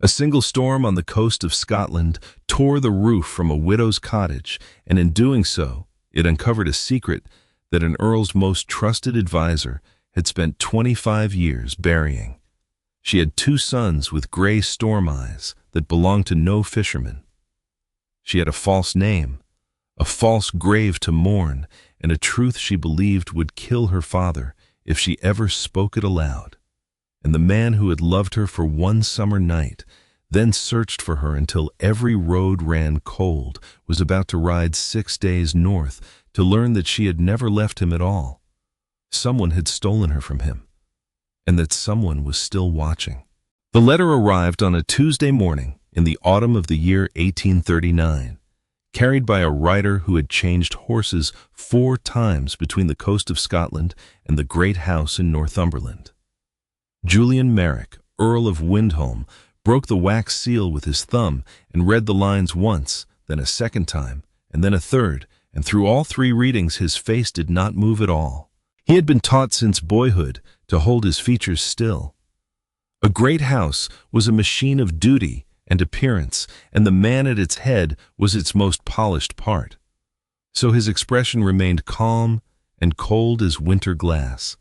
A single storm on the coast of Scotland tore the roof from a widow's cottage, and in doing so, it uncovered a secret that an earl's most trusted advisor had spent 25 years burying. She had 2 sons with gray storm eyes that belonged to no fisherman. She had a false name, a false grave to mourn, and a truth she believed would kill her father if she ever spoke it aloud. And the man who had loved her for one summer night, then searched for her until every road ran cold, was about to ride 6 days north to learn that she had never left him at all. Someone had stolen her from him, and that someone was still watching. The letter arrived on a Tuesday morning in the autumn of the year 1839, carried by a rider who had changed horses 4 times between the coast of Scotland and the great house in Northumberland. Julian Merrick, Earl of Windholm, broke the wax seal with his thumb and read the lines once, then a second time, and then a third, and through all 3 readings his face did not move at all. He had been taught since boyhood to hold his features still. A great house was a machine of duty and appearance, and the man at its head was its most polished part. So his expression remained calm and cold as winter glass,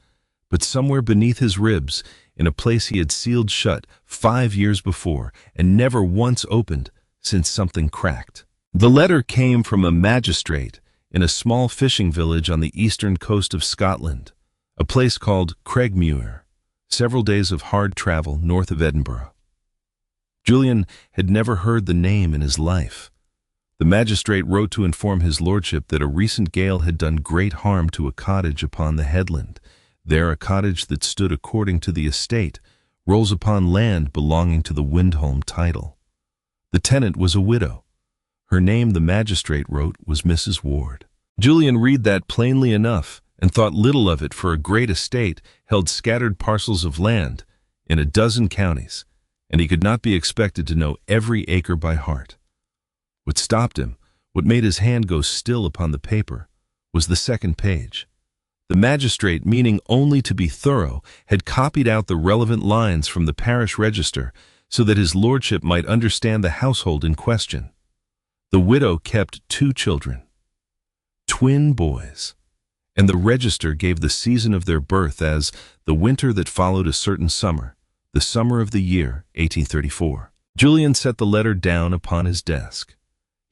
but somewhere beneath his ribs, in a place he had sealed shut 5 years before and never once opened since something cracked. The letter came from a magistrate in a small fishing village on the eastern coast of Scotland, a place called Craigmuir, several days of hard travel north of Edinburgh. Julian had never heard the name in his life. The magistrate wrote to inform his lordship that a recent gale had done great harm to a cottage upon the headland. There, a cottage that stood according to the estate rolls upon land belonging to the Windholm title. The tenant was a widow. Her name, the magistrate wrote, was Mrs. Ward. Julian read that plainly enough and thought little of it, for a great estate held scattered parcels of land in a dozen counties, and he could not be expected to know every acre by heart. What stopped him, what made his hand go still upon the paper, was the second page. The magistrate, meaning only to be thorough, had copied out the relevant lines from the parish register so that his lordship might understand the household in question. The widow kept 2 children, twin boys, and the register gave the season of their birth as the winter that followed a certain summer, the summer of the year 1834. Julian set the letter down upon his desk.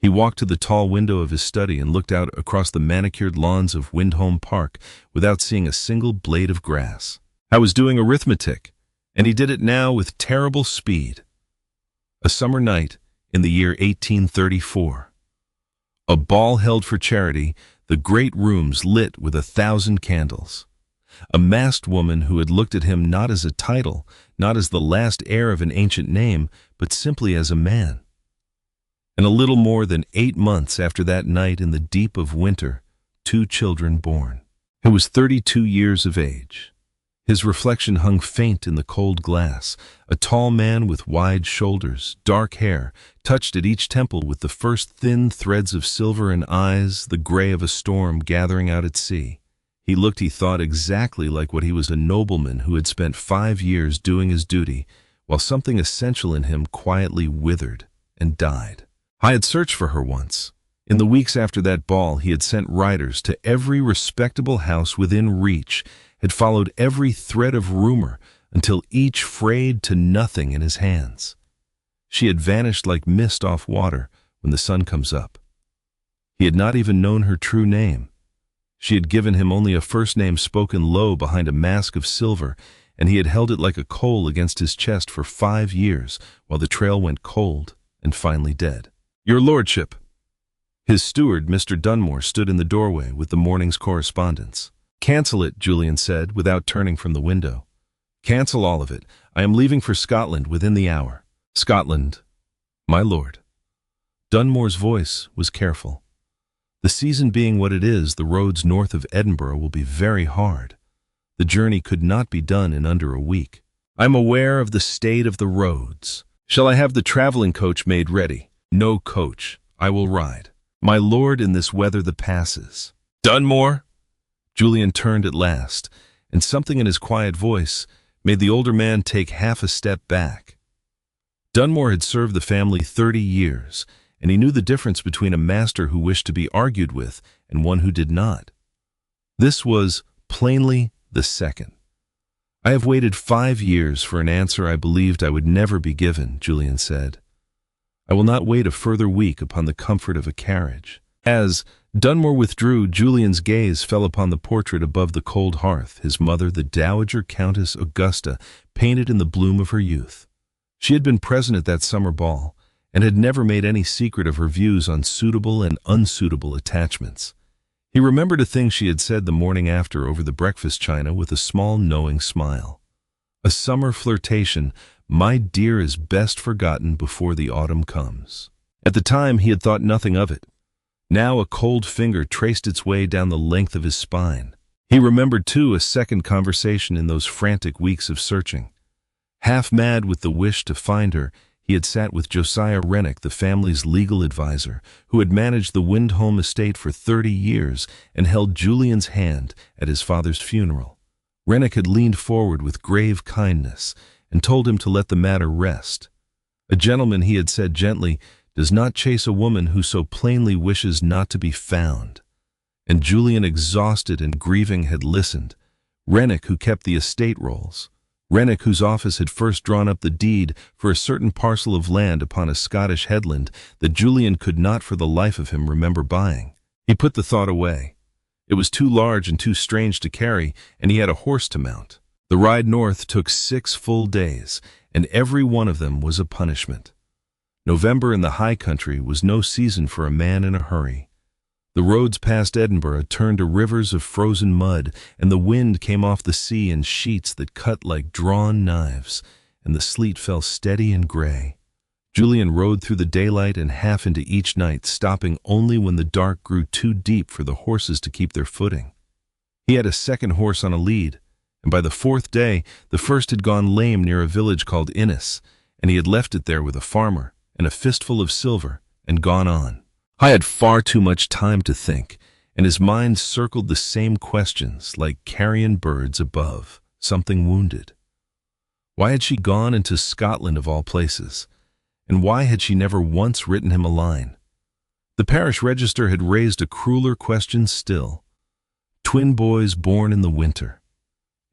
He walked to the tall window of his study and looked out across the manicured lawns of Windholm Park without seeing a single blade of grass. I was doing arithmetic, and he did it now with terrible speed. A summer night in the year 1834. A ball held for charity, the great rooms lit with 1,000 candles. A masked woman who had looked at him not as a title, not as the last heir of an ancient name, but simply as a man. And a little more than 8 months after that night in the deep of winter, 2 children born. He was 32 years of age. His reflection hung faint in the cold glass, a tall man with wide shoulders, dark hair, touched at each temple with the first thin threads of silver, and eyes the gray of a storm gathering out at sea. He looked, he thought, exactly like what he was, a nobleman who had spent 5 years doing his duty, while something essential in him quietly withered and died. I had searched for her once. In the weeks after that ball, he had sent riders to every respectable house within reach, had followed every thread of rumor until each frayed to nothing in his hands. She had vanished like mist off water when the sun comes up. He had not even known her true name. She had given him only a first name spoken low behind a mask of silver, and he had held it like a coal against his chest for 5 years while the trail went cold and finally dead. "Your lordship." His steward, Mr. Dunmore, stood in the doorway with the morning's correspondence. "Cancel it," Julian said, without turning from the window. "Cancel all of it. I am leaving for Scotland within the hour." "Scotland, my lord." Dunmore's voice was careful. "The season being what it is, the roads north of Edinburgh will be very hard. The journey could not be done in under a week. I am aware of the state of the roads. Shall I have the traveling coach made ready?" "No coach. I will ride." "My lord, in this weather the passes." "Dunmore!" Julian turned at last, and something in his quiet voice made the older man take half a step back. Dunmore had served the family 30 years, and he knew the difference between a master who wished to be argued with and one who did not. This was, plainly, the second. "I have waited 5 years for an answer I believed I would never be given," Julian said. "I will not wait a further week upon the comfort of a carriage." As Dunmore withdrew, Julian's gaze fell upon the portrait above the cold hearth, his mother, the Dowager Countess Augusta, painted in the bloom of her youth. She had been present at that summer ball, and had never made any secret of her views on suitable and unsuitable attachments. He remembered a thing she had said the morning after over the breakfast china with a small knowing smile. "A summer flirtation, my dear, is best forgotten before the autumn comes." At the time he had thought nothing of it. Now a cold finger traced its way down the length of his spine. He remembered, too, a second conversation in those frantic weeks of searching. Half mad with the wish to find her, he had sat with Josiah Rennick, the family's legal advisor, who had managed the Wyndholm estate for 30 years and held Julian's hand at his father's funeral. Rennick had leaned forward with grave kindness and told him to let the matter rest. "A gentleman," he had said gently, "does not chase a woman who so plainly wishes not to be found." And Julian, exhausted and grieving, had listened. Rennick, who kept the estate rolls. Rennick, whose office had first drawn up the deed for a certain parcel of land upon a Scottish headland that Julian could not for the life of him remember buying. He put the thought away. It was too large and too strange to carry, and he had a horse to mount. The ride north took 6 full days, and every one of them was a punishment. November in the high country was no season for a man in a hurry. The roads past Edinburgh turned to rivers of frozen mud, and the wind came off the sea in sheets that cut like drawn knives, and the sleet fell steady and gray. Julian rode through the daylight and half into each night, stopping only when the dark grew too deep for the horses to keep their footing. He had a second horse on a lead, and by the 4th day the first had gone lame near a village called Innis, and he had left it there with a farmer and a fistful of silver, and gone on. I had far too much time to think, and his mind circled the same questions like carrion birds above, something wounded. Why had she gone into Scotland of all places? And why had she never once written him a line? The parish register had raised a crueler question still. Twin boys born in the winter.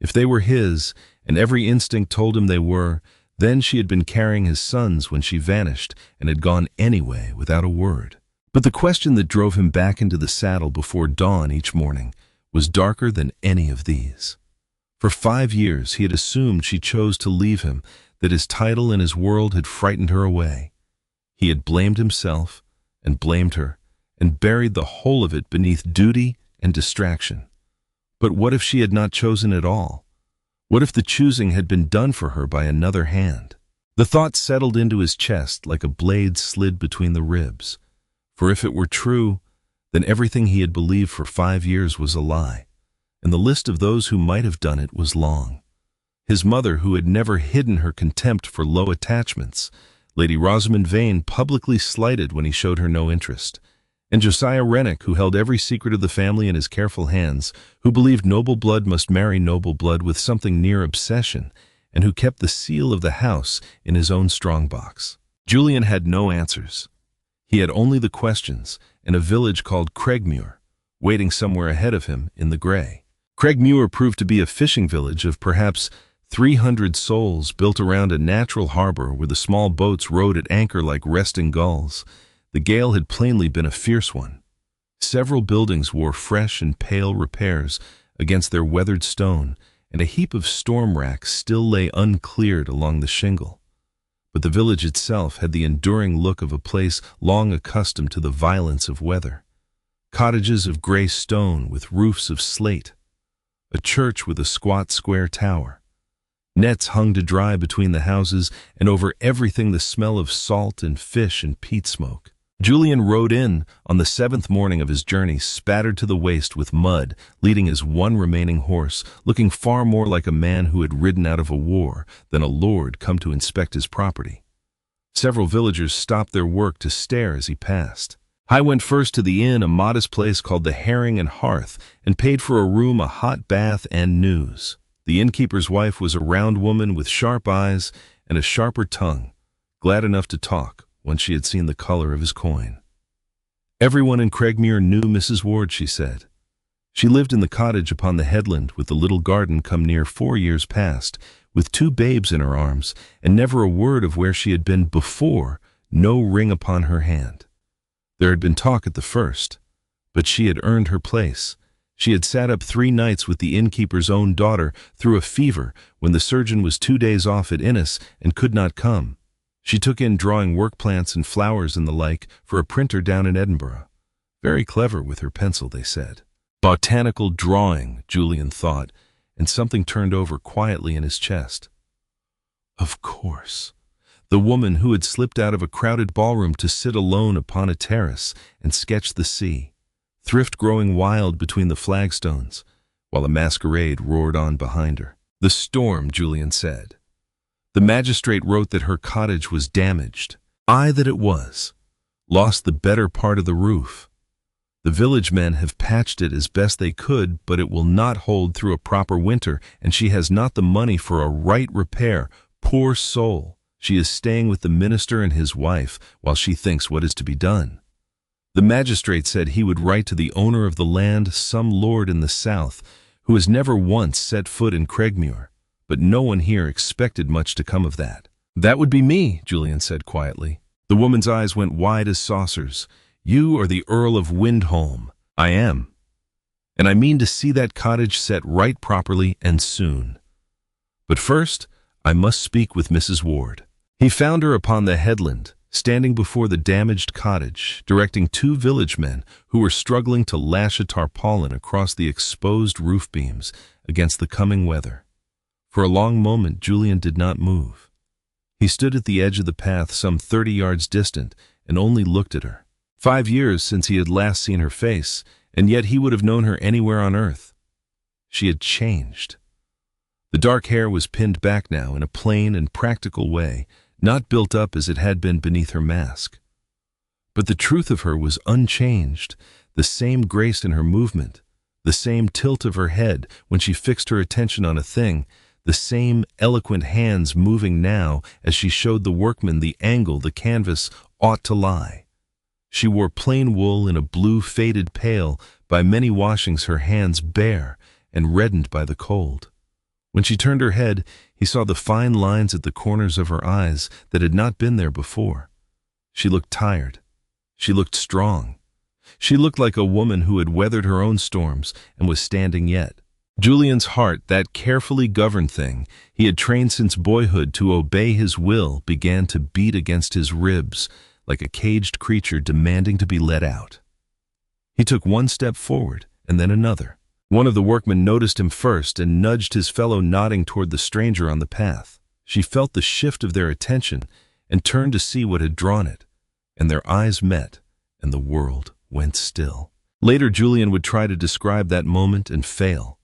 If they were his, and every instinct told him they were, then she had been carrying his sons when she vanished and had gone anyway without a word. But the question that drove him back into the saddle before dawn each morning was darker than any of these. For 5 years he had assumed she chose to leave him, that his title and his world had frightened her away. He had blamed himself and blamed her and buried the whole of it beneath duty and distraction. But what if she had not chosen at all? What if the choosing had been done for her by another hand? The thought settled into his chest like a blade slid between the ribs. For if it were true, then everything he had believed for 5 years was a lie, and the list of those who might have done it was long. His mother, who had never hidden her contempt for low attachments, Lady Rosamond Vane, publicly slighted when he showed her no interest, and Josiah Rennick, who held every secret of the family in his careful hands, who believed noble blood must marry noble blood with something near obsession, and who kept the seal of the house in his own strongbox. Julian had no answers. He had only the questions and a village called Craigmuir, waiting somewhere ahead of him in the gray. Craigmuir proved to be a fishing village of perhaps 300 souls built around a natural harbor where the small boats rode at anchor like resting gulls. The gale had plainly been a fierce one. Several buildings wore fresh and pale repairs against their weathered stone, and a heap of storm wrack still lay uncleared along the shingle. But the village itself had the enduring look of a place long accustomed to the violence of weather. Cottages of gray stone with roofs of slate. A church with a squat square tower. Nets hung to dry between the houses, and over everything the smell of salt and fish and peat smoke. Julian rode in on the 7th morning of his journey, spattered to the waist with mud, leading his one remaining horse, looking far more like a man who had ridden out of a war than a lord come to inspect his property. Several villagers stopped their work to stare as he passed. I went first to the inn, a modest place called the Herring and Hearth, and paid for a room, a hot bath, and news. The innkeeper's wife was a round woman with sharp eyes and a sharper tongue, glad enough to talk once she had seen the color of his coin. Everyone in Craigmere knew Mrs. Ward, she said. She lived in the cottage upon the headland with the little garden come near 4 years past, with 2 babes in her arms, and never a word of where she had been before, no ring upon her hand. There had been talk at the first, but she had earned her place. She had sat up 3 nights with the innkeeper's own daughter through a fever when the surgeon was 2 days off at Innis and could not come. She took in drawing work plants and flowers and the like for a printer down in Edinburgh. Very clever with her pencil, they said. Botanical drawing, Julian thought, and something turned over quietly in his chest. Of course. The woman who had slipped out of a crowded ballroom to sit alone upon a terrace and sketch the sea, thrift growing wild between the flagstones, while a masquerade roared on behind her. The storm, Julian said. The magistrate wrote that her cottage was damaged. Aye, that it was. Lost the better part of the roof. The village men have patched it as best they could, but it will not hold through a proper winter, and she has not the money for a right repair. Poor soul! She is staying with the minister and his wife while she thinks what is to be done. The magistrate said he would write to the owner of the land, some lord in the south, who has never once set foot in Craigmere, but no one here expected much to come of that. That would be me, Julian said quietly. The woman's eyes went wide as saucers. You are the Earl of Windholm. I am. And I mean to see that cottage set right properly and soon. But first, I must speak with Mrs. Ward. He found her upon the headland, standing before the damaged cottage, directing 2 village men who were struggling to lash a tarpaulin across the exposed roof beams against the coming weather. For a long moment, Julian did not move. He stood at the edge of the path some 30 yards distant and only looked at her. 5 years since he had last seen her face, and yet he would have known her anywhere on earth. She had changed. The dark hair was pinned back now in a plain and practical way, not built up as it had been beneath her mask. But the truth of her was unchanged, the same grace in her movement, the same tilt of her head when she fixed her attention on a thing, the same eloquent hands moving now as she showed the workmen the angle the canvas ought to lie. She wore plain wool in a blue faded pail, by many washings her hands bare and reddened by the cold. When she turned her head, he saw the fine lines at the corners of her eyes that had not been there before. She looked tired. She looked strong. She looked like a woman who had weathered her own storms and was standing yet. Julian's heart, that carefully governed thing he had trained since boyhood to obey his will, began to beat against his ribs, like a caged creature demanding to be let out. He took 1 step forward, and then another. One of the workmen noticed him first and nudged his fellow, nodding toward the stranger on the path. She felt the shift of their attention and turned to see what had drawn it, and their eyes met, and the world went still. Later, Julian would try to describe that moment and fail.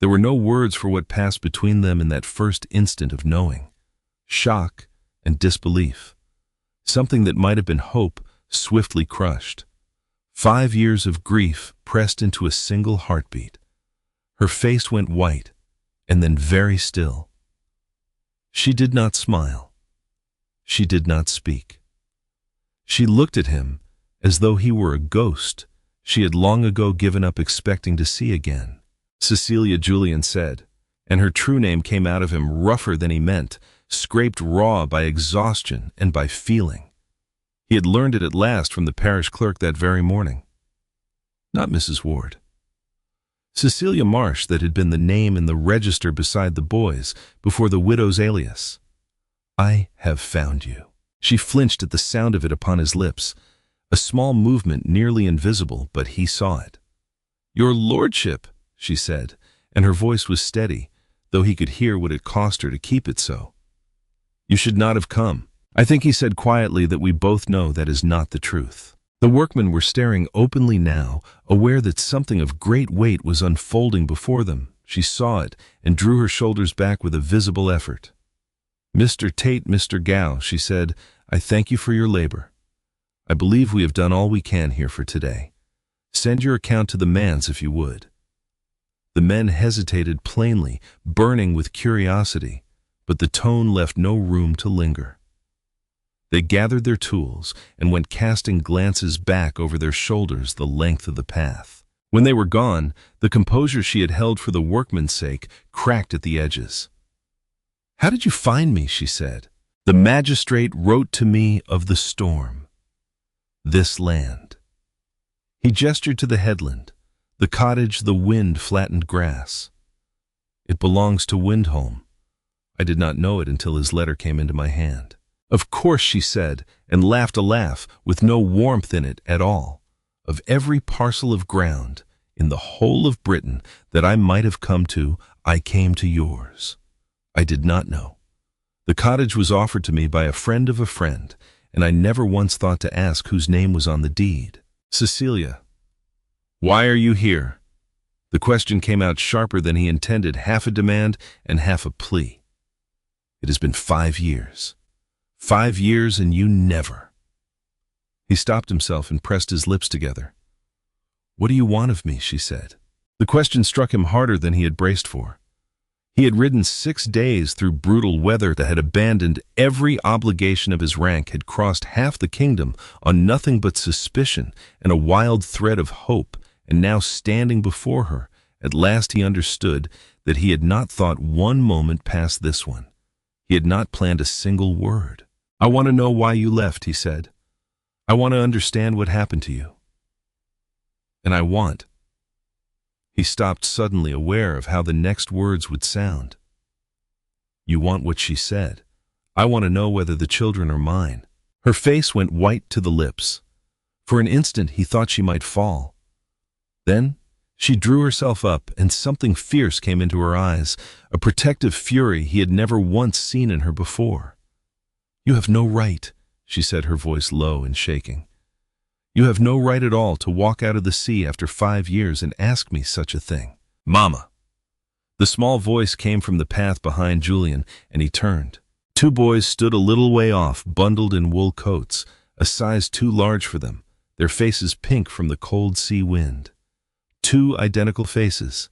There were no words for what passed between them in that first instant of knowing. Shock and disbelief. Something that might have been hope, swiftly crushed. 5 years of grief pressed into a single heartbeat. Her face went white, and then very still. She did not smile. She did not speak. She looked at him as though he were a ghost she had long ago given up expecting to see again. Cecilia, Julian said, and her true name came out of him rougher than he meant, scraped raw by exhaustion and by feeling. He had learned it at last from the parish clerk that very morning. Not Mrs. Ward. Cecilia Marsh, that had been the name in the register beside the boys, before the widow's alias. I have found you. She flinched at the sound of it upon his lips, a small movement nearly invisible, but he saw it. Your lordship, she said, and her voice was steady, though he could hear what it cost her to keep it so. You should not have come. I think he said quietly that we both know that is not the truth. The workmen were staring openly now, aware that something of great weight was unfolding before them. She saw it and drew her shoulders back with a visible effort. Mr. Tate, Mr. Gow, she said, I thank you for your labor. I believe we have done all we can here for today. Send your account to the manse if you would. The men hesitated plainly, burning with curiosity, but the tone left no room to linger. They gathered their tools and went casting glances back over their shoulders the length of the path. When they were gone, the composure she had held for the workman's sake cracked at the edges. "How did you find me?" she said. "The magistrate wrote to me of the storm. This land." He gestured to the headland, the cottage the wind-flattened grass. "It belongs to Windholm. I did not know it until his letter came into my hand." "Of course," she said, and laughed a laugh with no warmth in it at all. "Of every parcel of ground in the whole of Britain that I might have come to, I came to yours. I did not know. The cottage was offered to me by a friend of a friend, and I never once thought to ask whose name was on the deed." "Cecilia, why are you here?" The question came out sharper than he intended, half a demand and half a plea. "It has been 5 years. 5 years and you never." He stopped himself and pressed his lips together. "What do you want of me?" she said. The question struck him harder than he had braced for. He had ridden 6 days through brutal weather that had abandoned every obligation of his rank, had crossed half the kingdom on nothing but suspicion and a wild thread of hope, and now standing before her, at last he understood that he had not thought one moment past this one. He had not planned a single word. "I want to know why you left," he said. "I want to understand what happened to you. And I want—" He stopped, suddenly aware of how the next words would sound. "You want what she said. I want to know whether the children are mine." Her face went white to the lips. For an instant he thought she might fall. Then she drew herself up, and something fierce came into her eyes, a protective fury he had never once seen in her before. "You have no right," she said, her voice low and shaking. "You have no right at all to walk out of the sea after 5 years and ask me such a thing." "Mama!" The small voice came from the path behind Julian, and he turned. 2 boys stood a little way off, bundled in wool coats, a size too large for them, their faces pink from the cold sea wind. 2 identical faces,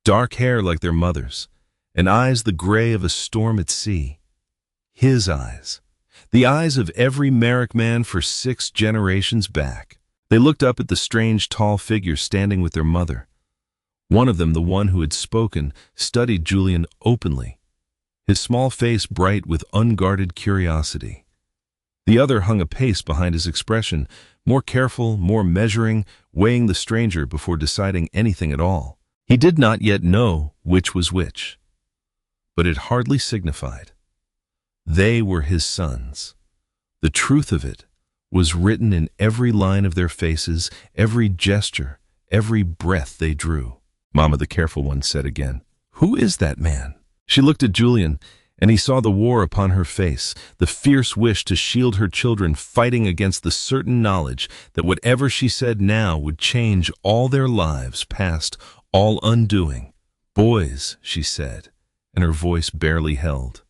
dark hair like their mother's, and eyes the gray of a storm at sea. His eyes. The eyes of every Merrick man for 6 generations back. They looked up at the strange tall figure standing with their mother. One of them, the one who had spoken, studied Julian openly, his small face bright with unguarded curiosity. The other hung a pace behind his expression, more careful, more measuring, weighing the stranger before deciding anything at all. He did not yet know which was which, but it hardly signified. They were his sons. The truth of it was written in every line of their faces, every gesture, every breath they drew. "Mama," the careful one said again, "who is that man?" She looked at Julian, and he saw the war upon her face, the fierce wish to shield her children, fighting against the certain knowledge that whatever she said now would change all their lives, past all undoing. "Boys," she said, and her voice barely held.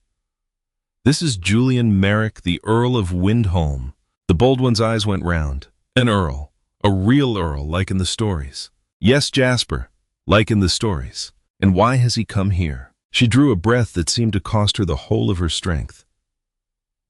"This is Julian Merrick, the Earl of Windholm." The bold one's eyes went round. "An earl, a real earl, like in the stories." "Yes, Jasper, like in the stories." "And why has he come here?" She drew a breath that seemed to cost her the whole of her strength.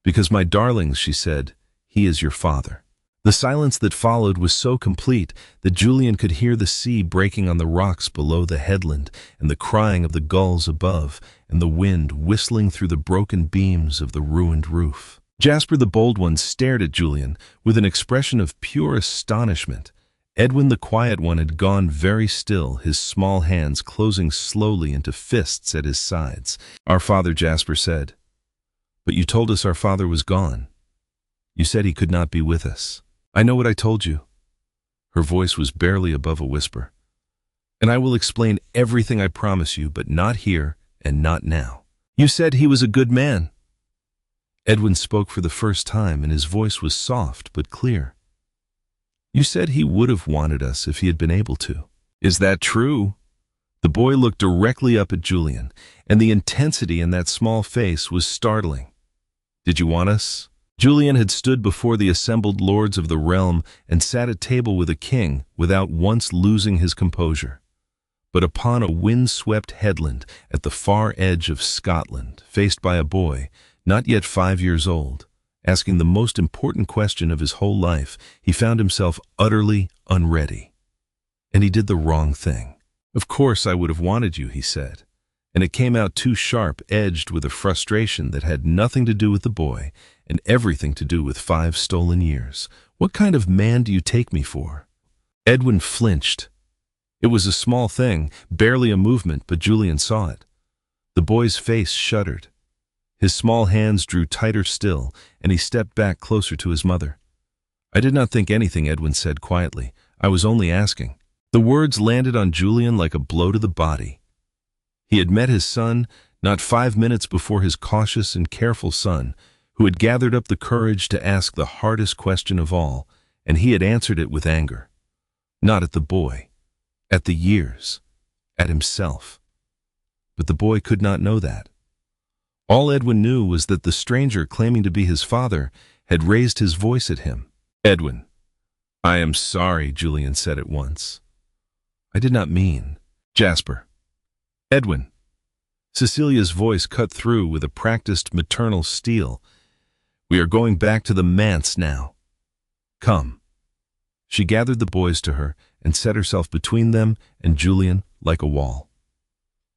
"Because, my darlings," she said, "he is your father." The silence that followed was so complete that Julian could hear the sea breaking on the rocks below the headland, and the crying of the gulls above, and the wind whistling through the broken beams of the ruined roof. Jasper, the bold one, stared at Julian with an expression of pure astonishment. Edwin, the quiet one, had gone very still, his small hands closing slowly into fists at his sides. "Our father," Jasper said. "But you told us our father was gone. You said he could not be with us." "I know what I told you." Her voice was barely above a whisper. "And I will explain everything, I promise you, but not here and not now." "You said he was a good man." Edwin spoke for the first time, and his voice was soft but clear. "You said he would have wanted us if he had been able to." "Is that true?" The boy looked directly up at Julian, and the intensity in that small face was startling. "Did you want us?" Julian had stood before the assembled lords of the realm and sat at table with a king without once losing his composure. But upon a wind-swept headland at the far edge of Scotland, faced by a boy, not yet 5 years old, asking the most important question of his whole life, he found himself utterly unready. And he did the wrong thing. "Of course I would have wanted you," he said. And it came out too sharp-edged with a frustration that had nothing to do with the boy and everything to do with 5 stolen years. "What kind of man do you take me for?" Edwin flinched. It was a small thing, barely a movement, but Julian saw it. The boy's face shuddered. His small hands drew tighter still, and he stepped back closer to his mother. "I did not think anything," Edwin said quietly. "I was only asking." The words landed on Julian like a blow to the body. He had met his son not 5 minutes before, his cautious and careful son, who had gathered up the courage to ask the hardest question of all, and he had answered it with anger. Not at the boy, at the years, at himself. But the boy could not know that. All Edwin knew was that the stranger claiming to be his father had raised his voice at him. "Edwin." "I am sorry," Julian said at once. "I did not mean." "Jasper." "Edwin." Cecilia's voice cut through with a practiced maternal steel. "We are going back to the manse now. Come." She gathered the boys to her and set herself between them and Julian like a wall.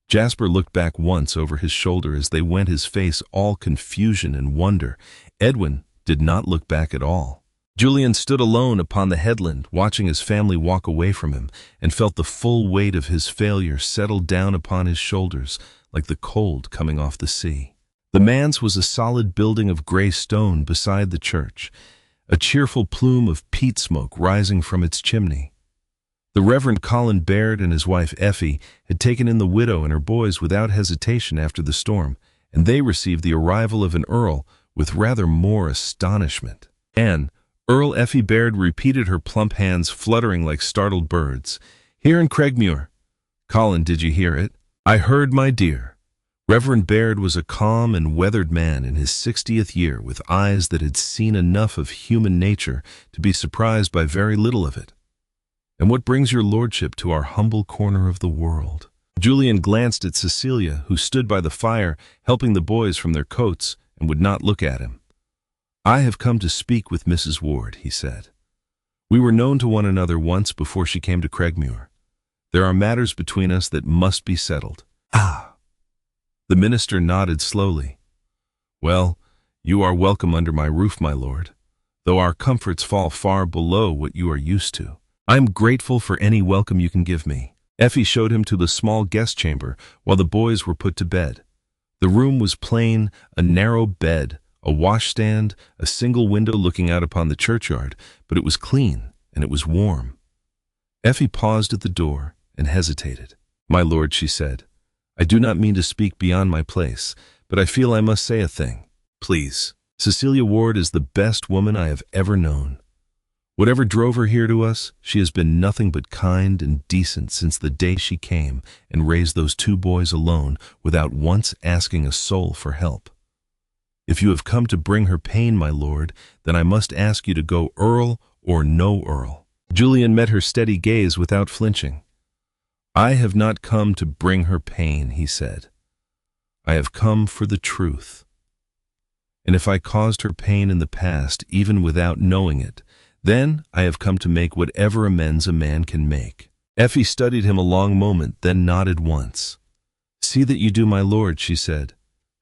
Jasper looked back once over his shoulder as they went, his face all confusion and wonder. Edwin did not look back at all. Julian stood alone upon the headland, watching his family walk away from him, and felt the full weight of his failure settle down upon his shoulders like the cold coming off the sea. The manse was a solid building of gray stone beside the church, a cheerful plume of peat smoke rising from its chimney. The Reverend Colin Baird and his wife Effie had taken in the widow and her boys without hesitation after the storm, and they received the arrival of an earl with rather more astonishment. And Earl Effie Baird repeated, her plump hands fluttering like startled birds. "Here in Craigmuir." "Colin, did you hear it?" "I heard, my dear." Reverend Baird was a calm and weathered man in his 60th year, with eyes that had seen enough of human nature to be surprised by very little of it. "And what brings your lordship to our humble corner of the world?" Julian glanced at Cecilia, who stood by the fire, helping the boys from their coats, and would not look at him. "I have come to speak with Mrs. Ward," he said. "We were known to one another once before she came to Craigmuir. There are matters between us that must be settled." "Ah." The minister nodded slowly. "Well, you are welcome under my roof, my lord, though our comforts fall far below what you are used to. I am grateful for any welcome you can give me." Effie showed him to the small guest chamber while the boys were put to bed. The room was plain, a narrow bed, a washstand, a single window looking out upon the churchyard, but it was clean and it was warm. Effie paused at the door and hesitated. "My lord," she said, "I do not mean to speak beyond my place, but I feel I must say a thing." "Please." "Cecilia Ward is the best woman I have ever known. Whatever drove her here to us, she has been nothing but kind and decent since the day she came and raised those 2 boys alone without once asking a soul for help. If you have come to bring her pain, my lord, then I must ask you to go, earl or no earl." Julian met her steady gaze without flinching. "I have not come to bring her pain," he said. "I have come for the truth. And if I caused her pain in the past, even without knowing it, then I have come to make whatever amends a man can make." Effie studied him a long moment, then nodded once. "See that you do, my lord," she said.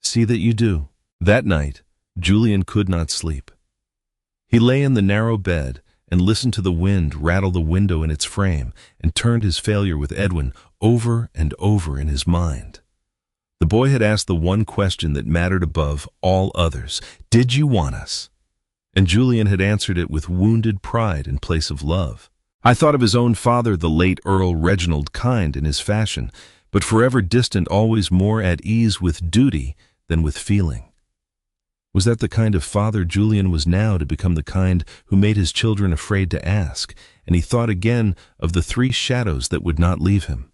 "See that you do." That night, Julian could not sleep. He lay in the narrow bed and listened to the wind rattle the window in its frame, and turned his failure with Edwin over and over in his mind. The boy had asked the one question that mattered above all others: "Did you want us?" And Julian had answered it with wounded pride in place of love. I thought of his own father, the late Earl Reginald, kind in his fashion, but forever distant, always more at ease with duty than with feeling. Was that the kind of father Julian was now to become, the kind who made his children afraid to ask? And he thought again of the 3 shadows that would not leave him.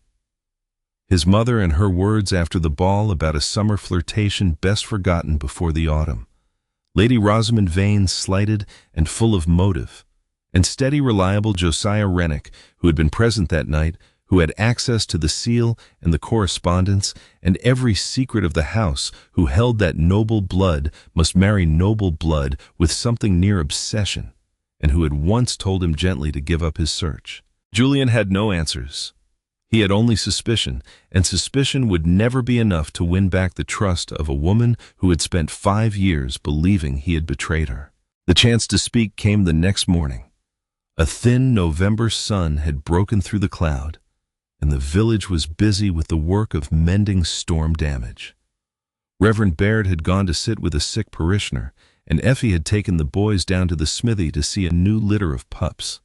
His mother and her words after the ball about a summer flirtation best forgotten before the autumn. Lady Rosamond Vane, slighted and full of motive. And steady, reliable Josiah Rennick, who had been present that night, who had access to the seal and the correspondence and every secret of the house, who held that noble blood must marry noble blood with something near obsession, and who had once told him gently to give up his search. Julian had no answers. He had only suspicion, and suspicion would never be enough to win back the trust of a woman who had spent 5 years believing he had betrayed her. The chance to speak came the next morning. A thin November sun had broken through the cloud, and the village was busy with the work of mending storm damage. Reverend Baird had gone to sit with a sick parishioner, and Effie had taken the boys down to the smithy to see a new litter of pups.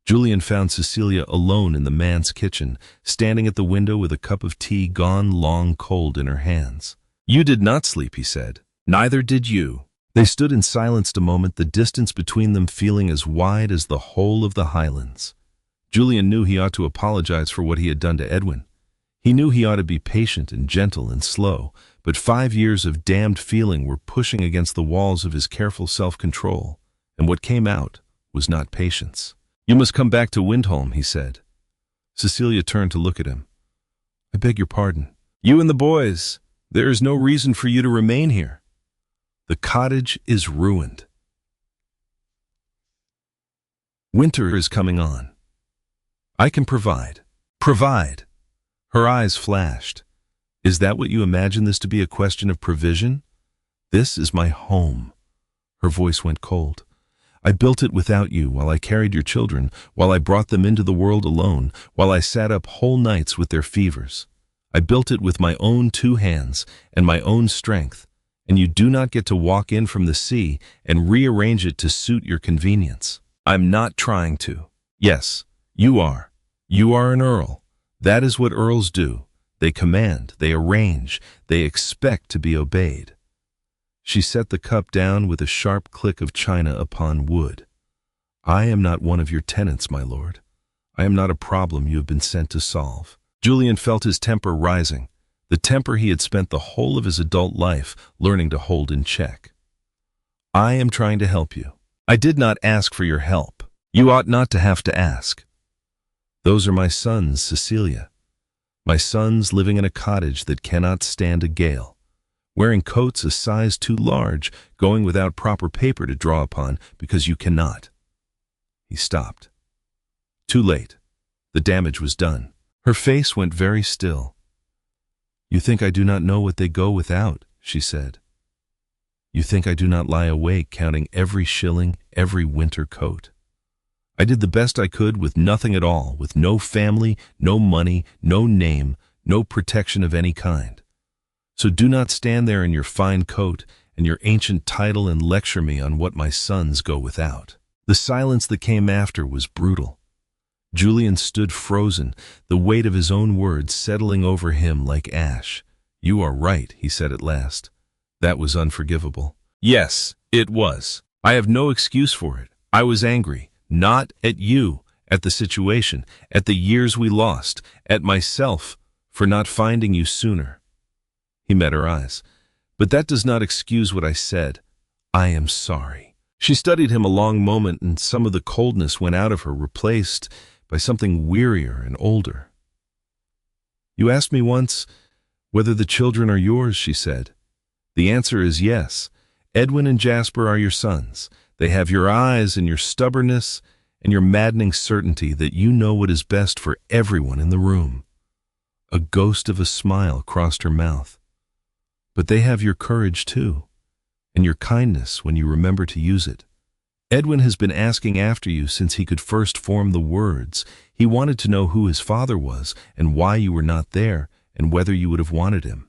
Julian found Cecilia alone in the man's kitchen, standing at the window with a cup of tea gone long cold in her hands. "You did not sleep," he said. "Neither did you." They stood in silence a moment, the distance between them feeling as wide as the whole of the Highlands. Julian knew he ought to apologize for what he had done to Edwin. He knew he ought to be patient and gentle and slow, but 5 years of damned feeling were pushing against the walls of his careful self-control, and what came out was not patience. "You must come back to Windholm," he said. Cecilia turned to look at him. "I beg your pardon." "You and the boys. There is no reason for you to remain here. The cottage is ruined. Winter is coming on. I can provide." "Provide?" Her eyes flashed. "Is that what you imagine this to be, a question of provision? This is my home." Her voice went cold. "I built it without you, while I carried your children, while I brought them into the world alone, while I sat up whole nights with their fevers. I built it with my own 2 hands and my own strength, and you do not get to walk in from the sea and rearrange it to suit your convenience." "I'm not trying to." "Yes, you are. You are an earl. That is what earls do. They command, they arrange, they expect to be obeyed." She set the cup down with a sharp click of china upon wood. "I am not one of your tenants, my lord. I am not a problem you have been sent to solve." Julian felt his temper rising, the temper he had spent the whole of his adult life learning to hold in check. "I am trying to help you. I did not ask for your help. You ought not to have to ask. Those are my sons, Cecilia. My sons living in a cottage that cannot stand a gale, wearing coats a size too large, going without proper paper to draw upon because you cannot." He stopped. Too late. The damage was done. Her face went very still. "You think I do not know what they go without," she said. "You think I do not lie awake counting every shilling, every winter coat. I did the best I could with nothing at all, with no family, no money, no name, no protection of any kind. So do not stand there in your fine coat and your ancient title and lecture me on what my sons go without." The silence that came after was brutal. Julian stood frozen, the weight of his own words settling over him like ash. "You are right," he said at last. "That was unforgivable." "Yes, it was. I have no excuse for it. I was angry, not at you, at the situation, at the years we lost, at myself for not finding you sooner." He met her eyes. "But that does not excuse what I said. I am sorry." She studied him a long moment, and some of the coldness went out of her, replaced by something wearier and older. "You asked me once whether the children are yours," she said. "The answer is yes. Edwin and Jasper are your sons. They have your eyes and your stubbornness and your maddening certainty that you know what is best for everyone in the room." A ghost of a smile crossed her mouth. "But they have your courage too, and your kindness when you remember to use it. Edwin has been asking after you since he could first form the words. He wanted to know who his father was and why you were not there and whether you would have wanted him.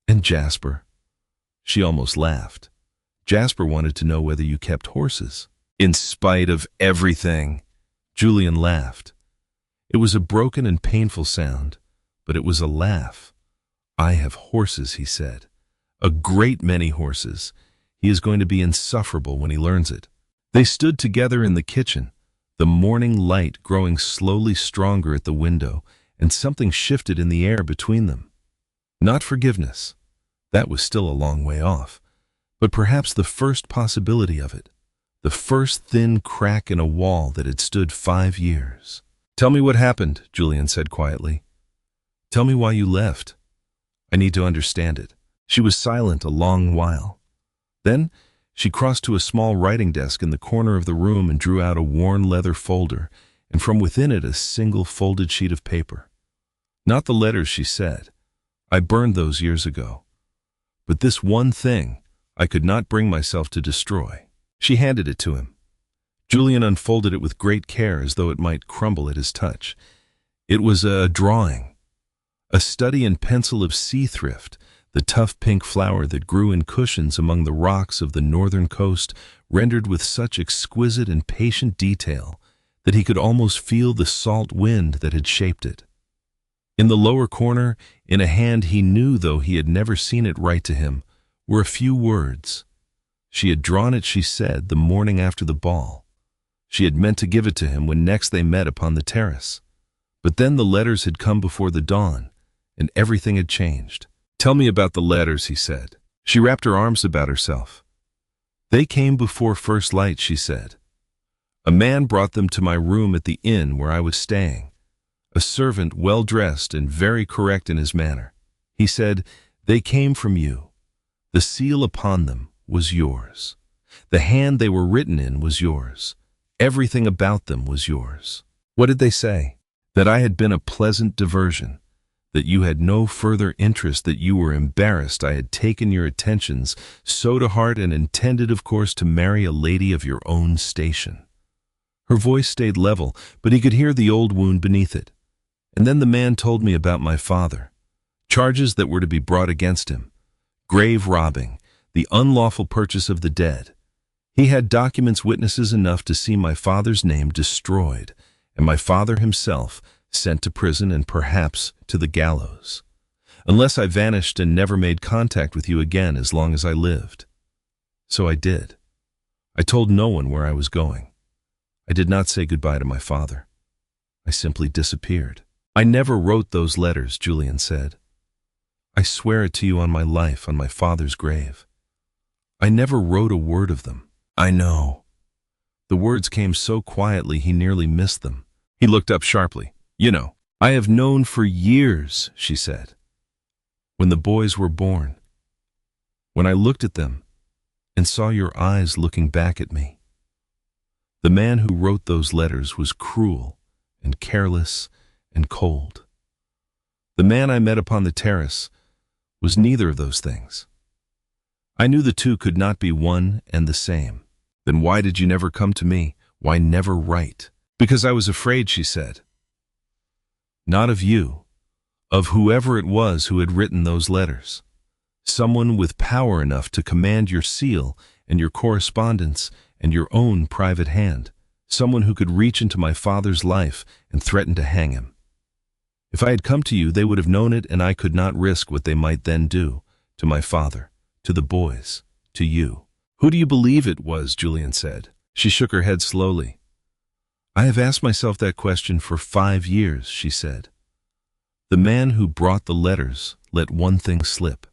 And Jasper." She almost laughed. "Jasper wanted to know whether you kept horses." "In spite of everything." Julian laughed. It was a broken and painful sound, but it was a laugh. "I have horses," he said. "A great many horses. He is going to be insufferable when he learns it." They stood together in the kitchen, the morning light growing slowly stronger at the window, and something shifted in the air between them. Not forgiveness. That was still a long way off, but perhaps the first possibility of it, the first thin crack in a wall that had stood 5 years. "Tell me what happened," Julian said quietly. "Tell me why you left. I need to understand it." She was silent a long while. Then she crossed to a small writing desk in the corner of the room and drew out a worn leather folder, and from within it a single folded sheet of paper. "Not the letters," she said. "I burned those years ago. But this one thing I could not bring myself to destroy." She handed it to him. Julian unfolded it with great care as though it might crumble at his touch. It was a drawing, a study in pencil of sea thrift, the tough pink flower that grew in cushions among the rocks of the northern coast, rendered with such exquisite and patient detail that he could almost feel the salt wind that had shaped it. In the lower corner, in a hand he knew though he had never seen it write to him, were a few words. She had drawn it, she said, the morning after the ball. She had meant to give it to him when next they met upon the terrace. But then the letters had come before the dawn, and everything had changed. "Tell me about the letters," he said. She wrapped her arms about herself. "They came before first light," she said. "A man brought them to my room at the inn where I was staying. A servant well-dressed and very correct in his manner. He said, 'They came from you. The seal upon them was yours. The hand they were written in was yours. Everything about them was yours.' What did they say? That I had been a pleasant diversion, that you had no further interest, that you were embarrassed I had taken your attentions so to heart and intended, of course, to marry a lady of your own station." Her voice stayed level, but he could hear the old wound beneath it. "And then the man told me about my father, charges that were to be brought against him, grave robbing, the unlawful purchase of the dead. He had documents, witnesses enough to see my father's name destroyed, and my father himself sent to prison and perhaps to the gallows, unless I vanished and never made contact with you again as long as I lived. So I did. I told no one where I was going. I did not say goodbye to my father. I simply disappeared." "I never wrote those letters," Julian said. "I swear it to you on my life, on my father's grave. I never wrote a word of them." "I know." The words came so quietly he nearly missed them. He looked up sharply. "You know, I have known for years," she said. "When the boys were born. When I looked at them and saw your eyes looking back at me. The man who wrote those letters was cruel and careless and cold. The man I met upon the terrace was neither of those things. I knew the two could not be one and the same." "Then why did you never come to me? Why never write?" "Because I was afraid," she said. "Not of you, of whoever it was who had written those letters. Someone with power enough to command your seal and your correspondence and your own private hand. Someone who could reach into my father's life and threaten to hang him. If I had come to you, they would have known it, and I could not risk what they might then do to my father, to the boys, to you." "Who do you believe it was?" Julian said. She shook her head slowly. "I have asked myself that question for 5 years," she said. "The man who brought the letters let one thing slip.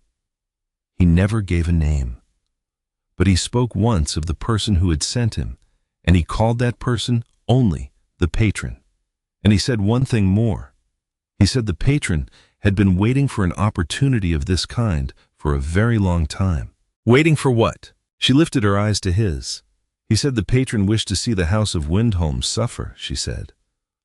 He never gave a name. But he spoke once of the person who had sent him, and he called that person only the patron. And he said one thing more. He said the patron had been waiting for an opportunity of this kind for a very long time." "Waiting for what?" She lifted her eyes to his. "He said the patron wished to see the house of Wyndholm suffer," she said.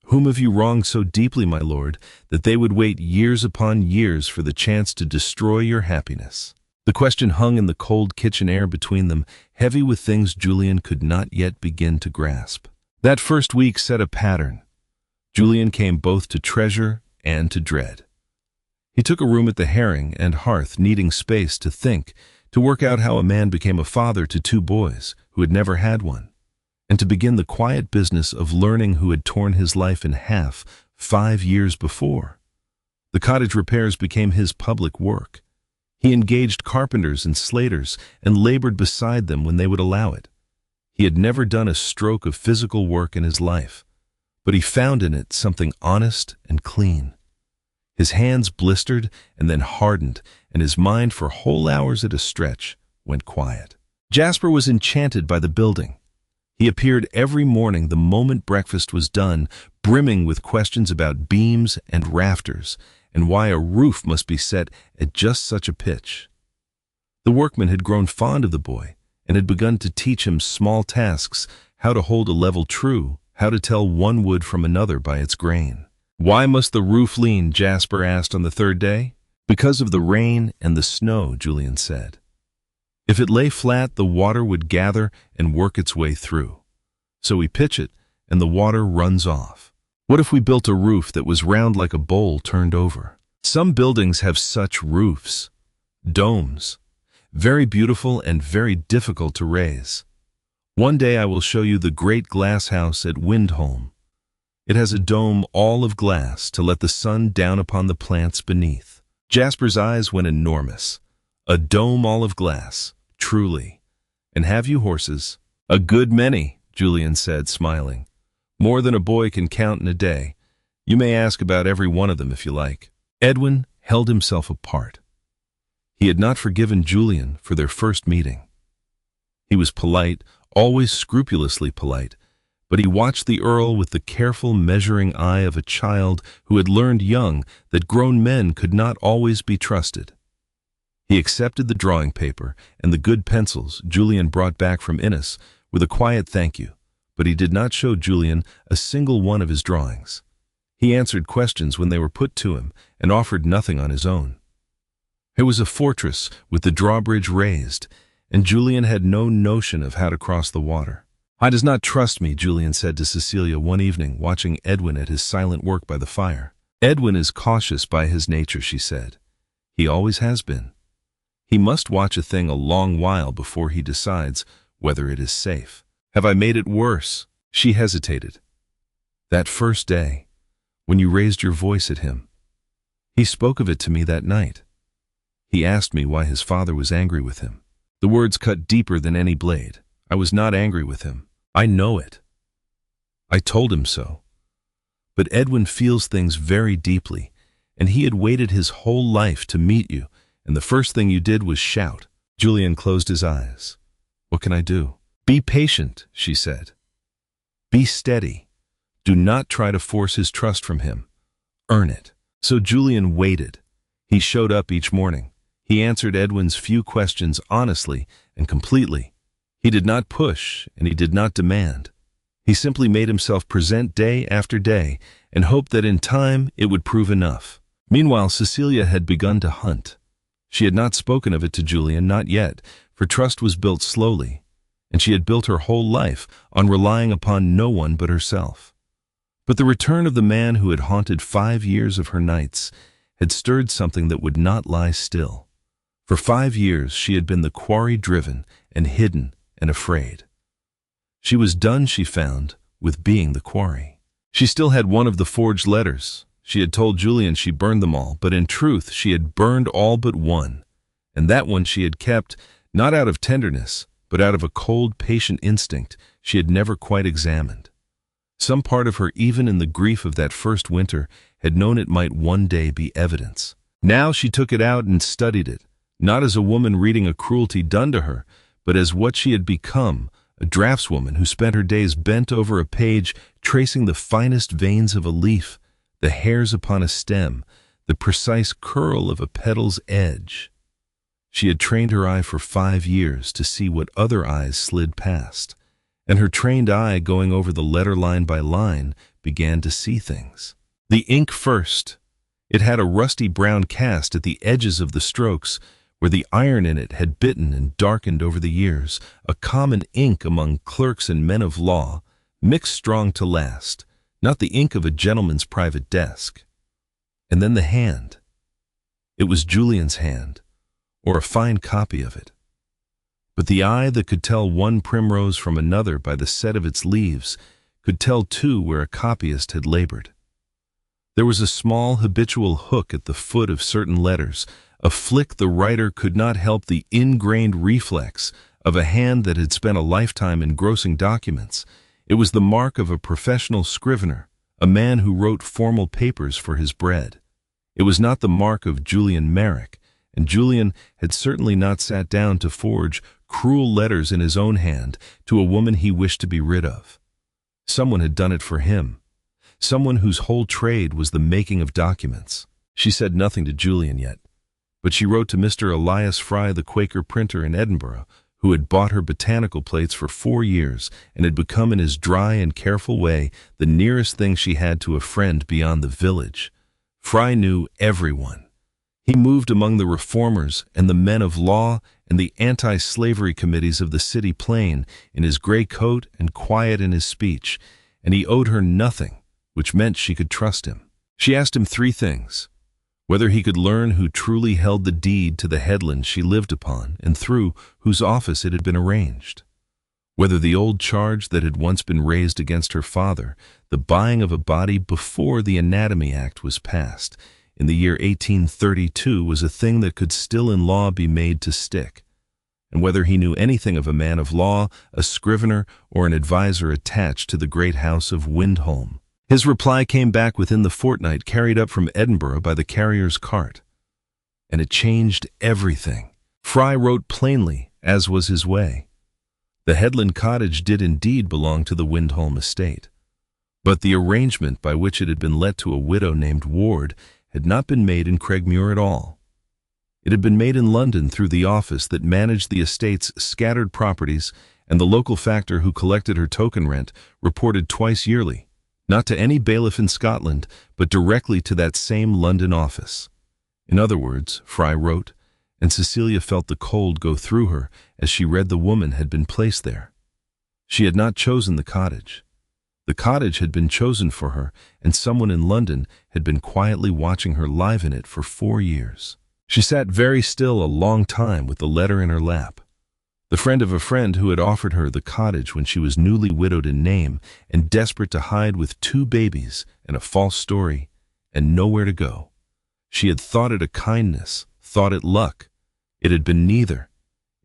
"Whom have you wronged so deeply, my lord, that they would wait years upon years for the chance to destroy your happiness?" The question hung in the cold kitchen air between them, heavy with things Julian could not yet begin to grasp. That first week set a pattern. Julian came both to treasure and to dread. He took a room at the Herring and Hearth, needing space to think, to work out how a man became a father to 2 boys who had never had one, and to begin the quiet business of learning who had torn his life in half 5 years before. The cottage repairs became his public work. He engaged carpenters and slaters and labored beside them when they would allow it. He had never done a stroke of physical work in his life, but he found in it something honest and clean. His hands blistered and then hardened, and his mind for whole hours at a stretch went quiet. Jasper was enchanted by the building. He appeared every morning the moment breakfast was done, brimming with questions about beams and rafters, and why a roof must be set at just such a pitch. The workman had grown fond of the boy, and had begun to teach him small tasks, how to hold a level true, how to tell one wood from another by its grain. "Why must the roof lean?" Jasper asked on the third day. "Because of the rain and the snow," Julian said. "If it lay flat, the water would gather and work its way through. So we pitch it, and the water runs off. What if we built a roof that was round like a bowl turned over?" Some buildings have such roofs, domes, very beautiful and very difficult to raise. One day I will show you the great glass house at Windholm. It has a dome all of glass to let the sun down upon the plants beneath. Jasper's eyes went enormous. "A dome all of glass, truly. And have you horses?" "A good many," Julian said, smiling. "More than a boy can count in a day. You may ask about every one of them if you like." Edwin held himself apart. He had not forgiven Julian for their first meeting. He was polite, always scrupulously polite, but he watched the Earl with the careful, measuring eye of a child who had learned young that grown men could not always be trusted. He accepted the drawing paper and the good pencils Julian brought back from Innis with a quiet thank you, but he did not show Julian a single one of his drawings. He answered questions when they were put to him and offered nothing on his own. It was a fortress with the drawbridge raised, and Julian had no notion of how to cross the water. "I does not trust me," Julian said to Cecilia one evening, watching Edwin at his silent work by the fire. "Edwin is cautious by his nature," she said. "He always has been. He must watch a thing a long while before he decides whether it is safe." "Have I made it worse?" She hesitated. "That first day, when you raised your voice at him. He spoke of it to me that night. He asked me why his father was angry with him. The words cut deeper than any blade. I was not angry with him. I know it. I told him so. But Edwin feels things very deeply, and he had waited his whole life to meet you, and the first thing you did was shout." Julian closed his eyes. "What can I do?" "Be patient," she said. "Be steady. Do not try to force his trust from him. Earn it." So Julian waited. He showed up each morning. He answered Edwin's few questions honestly and completely. He did not push, and he did not demand. He simply made himself present day after day and hoped that in time it would prove enough. Meanwhile, Cecilia had begun to hunt. She had not spoken of it to Julian, not yet, for trust was built slowly, and she had built her whole life on relying upon no one but herself. But the return of the man who had haunted 5 years of her nights had stirred something that would not lie still. For 5 years she had been the quarry-driven and hidden and afraid. She was done, she found, with being the quarry. She still had one of the forged letters. She had told Julian she burned them all, but in truth she had burned all but one, and that one she had kept, not out of tenderness, but out of a cold, patient instinct she had never quite examined. Some part of her, even in the grief of that first winter, had known it might one day be evidence. Now she took it out and studied it, not as a woman reading a cruelty done to her, but as what she had become, a draftswoman who spent her days bent over a page, tracing the finest veins of a leaf, the hairs upon a stem, the precise curl of a petal's edge. She had trained her eye for 5 years to see what other eyes slid past, and her trained eye, going over the letter line by line, began to see things. The ink first. It had a rusty brown cast at the edges of the strokes, where the iron in it had bitten and darkened over the years, a common ink among clerks and men of law, mixed strong to last, not the ink of a gentleman's private desk. And then the hand. It was Julian's hand, or a fine copy of it. But the eye that could tell one primrose from another by the set of its leaves could tell too where a copyist had labored. There was a small habitual hook at the foot of certain letters, a flick the writer could not help, the ingrained reflex of a hand that had spent a lifetime engrossing documents. It was the mark of a professional scrivener, a man who wrote formal papers for his bread. It was not the mark of Julian Merrick, and Julian had certainly not sat down to forge cruel letters in his own hand to a woman he wished to be rid of. Someone had done it for him. someone whose whole trade was the making of documents. She said nothing to Julian yet, but she wrote to Mr. Elias Fry, the Quaker printer in Edinburgh, who had bought her botanical plates for 4 years and had become in his dry and careful way the nearest thing she had to a friend beyond the village. Fry knew everyone. He moved among the reformers and the men of law and the anti-slavery committees of the city plain in his gray coat and quiet in his speech, and he owed her nothing, which meant she could trust him. She asked him 3 things: whether he could learn who truly held the deed to the headland she lived upon and through whose office it had been arranged; whether the old charge that had once been raised against her father, the buying of a body before the Anatomy Act was passed, in the year 1832, was a thing that could still in law be made to stick; and whether he knew anything of a man of law, a scrivener, or an adviser attached to the great house of Windholm. His reply came back within the fortnight, carried up from Edinburgh by the carrier's cart. And it changed everything. Fry wrote plainly, as was his way. The Headland cottage did indeed belong to the Windholm estate, but the arrangement by which it had been let to a widow named Ward had not been made in Craigmuir at all. It had been made in London through the office that managed the estate's scattered properties, and the local factor who collected her token rent reported twice yearly, not to any bailiff in Scotland, but directly to that same London office. In other words, Fry wrote, and Cecilia felt the cold go through her as she read the woman had been placed there. She had not chosen the cottage. The cottage had been chosen for her, and someone in London had been quietly watching her live in it for 4 years. She sat very still a long time with the letter in her lap. The friend of a friend who had offered her the cottage when she was newly widowed in name and desperate to hide with 2 babies and a false story and nowhere to go. She had thought it a kindness, thought it luck. It had been neither.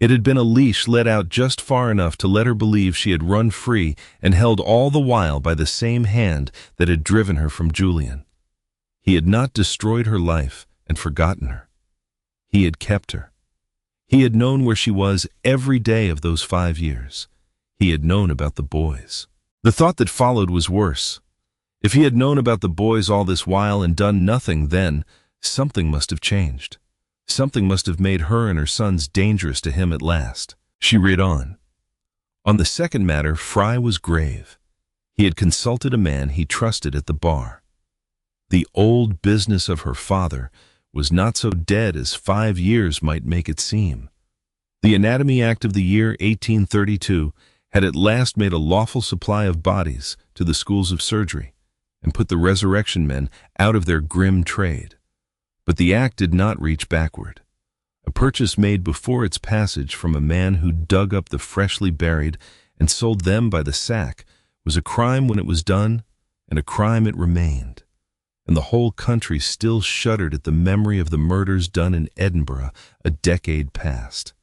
It had been a leash let out just far enough to let her believe she had run free and held all the while by the same hand that had driven her from Julian. He had not destroyed her life and forgotten her. He had kept her. He had known where she was every day of those 5 years. He had known about the boys. The thought that followed was worse. If he had known about the boys all this while and done nothing, then something must have changed. Something must have made her and her sons dangerous to him at last. She read on. On the second matter, Fry was grave. He had consulted a man he trusted at the bar. The old business of her father was not so dead as 5 years might make it seem. The Anatomy Act of the year 1832 had at last made a lawful supply of bodies to the schools of surgery and put the resurrection men out of their grim trade. But the act did not reach backward. A purchase made before its passage from a man who dug up the freshly buried and sold them by the sack was a crime when it was done, and a crime it remained. And the whole country still shuddered at the memory of the murders done in Edinburgh a decade past.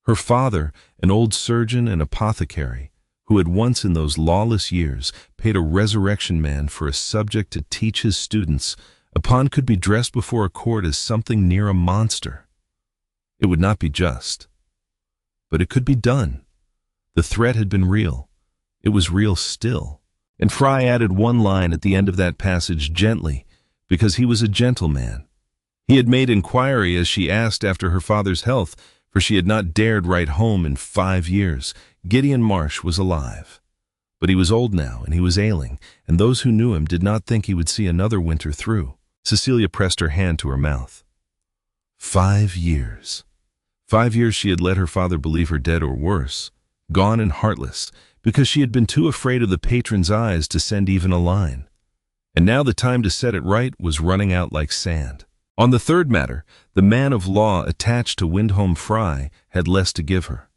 Her father, an old surgeon and apothecary, who had once in those lawless years paid a resurrection man for a subject to teach his students upon, could be dressed before a court as something near a monster. It would not be just, but it could be done. The threat had been real. It was real still. And Fry added one line at the end of that passage gently, because he was a gentleman. He had made inquiry as she asked after her father's health, for she had not dared write home in 5 years. Gideon Marsh was alive. But he was old now, and he was ailing, and those who knew him did not think he would see another winter through. Cecilia pressed her hand to her mouth. 5 years. 5 years she had let her father believe her dead or worse, gone and heartless, because she had been too afraid of the patron's eyes to send even a line. And now the time to set it right was running out like sand. On the third matter, the man of law attached to Windholm Fry had less to give her.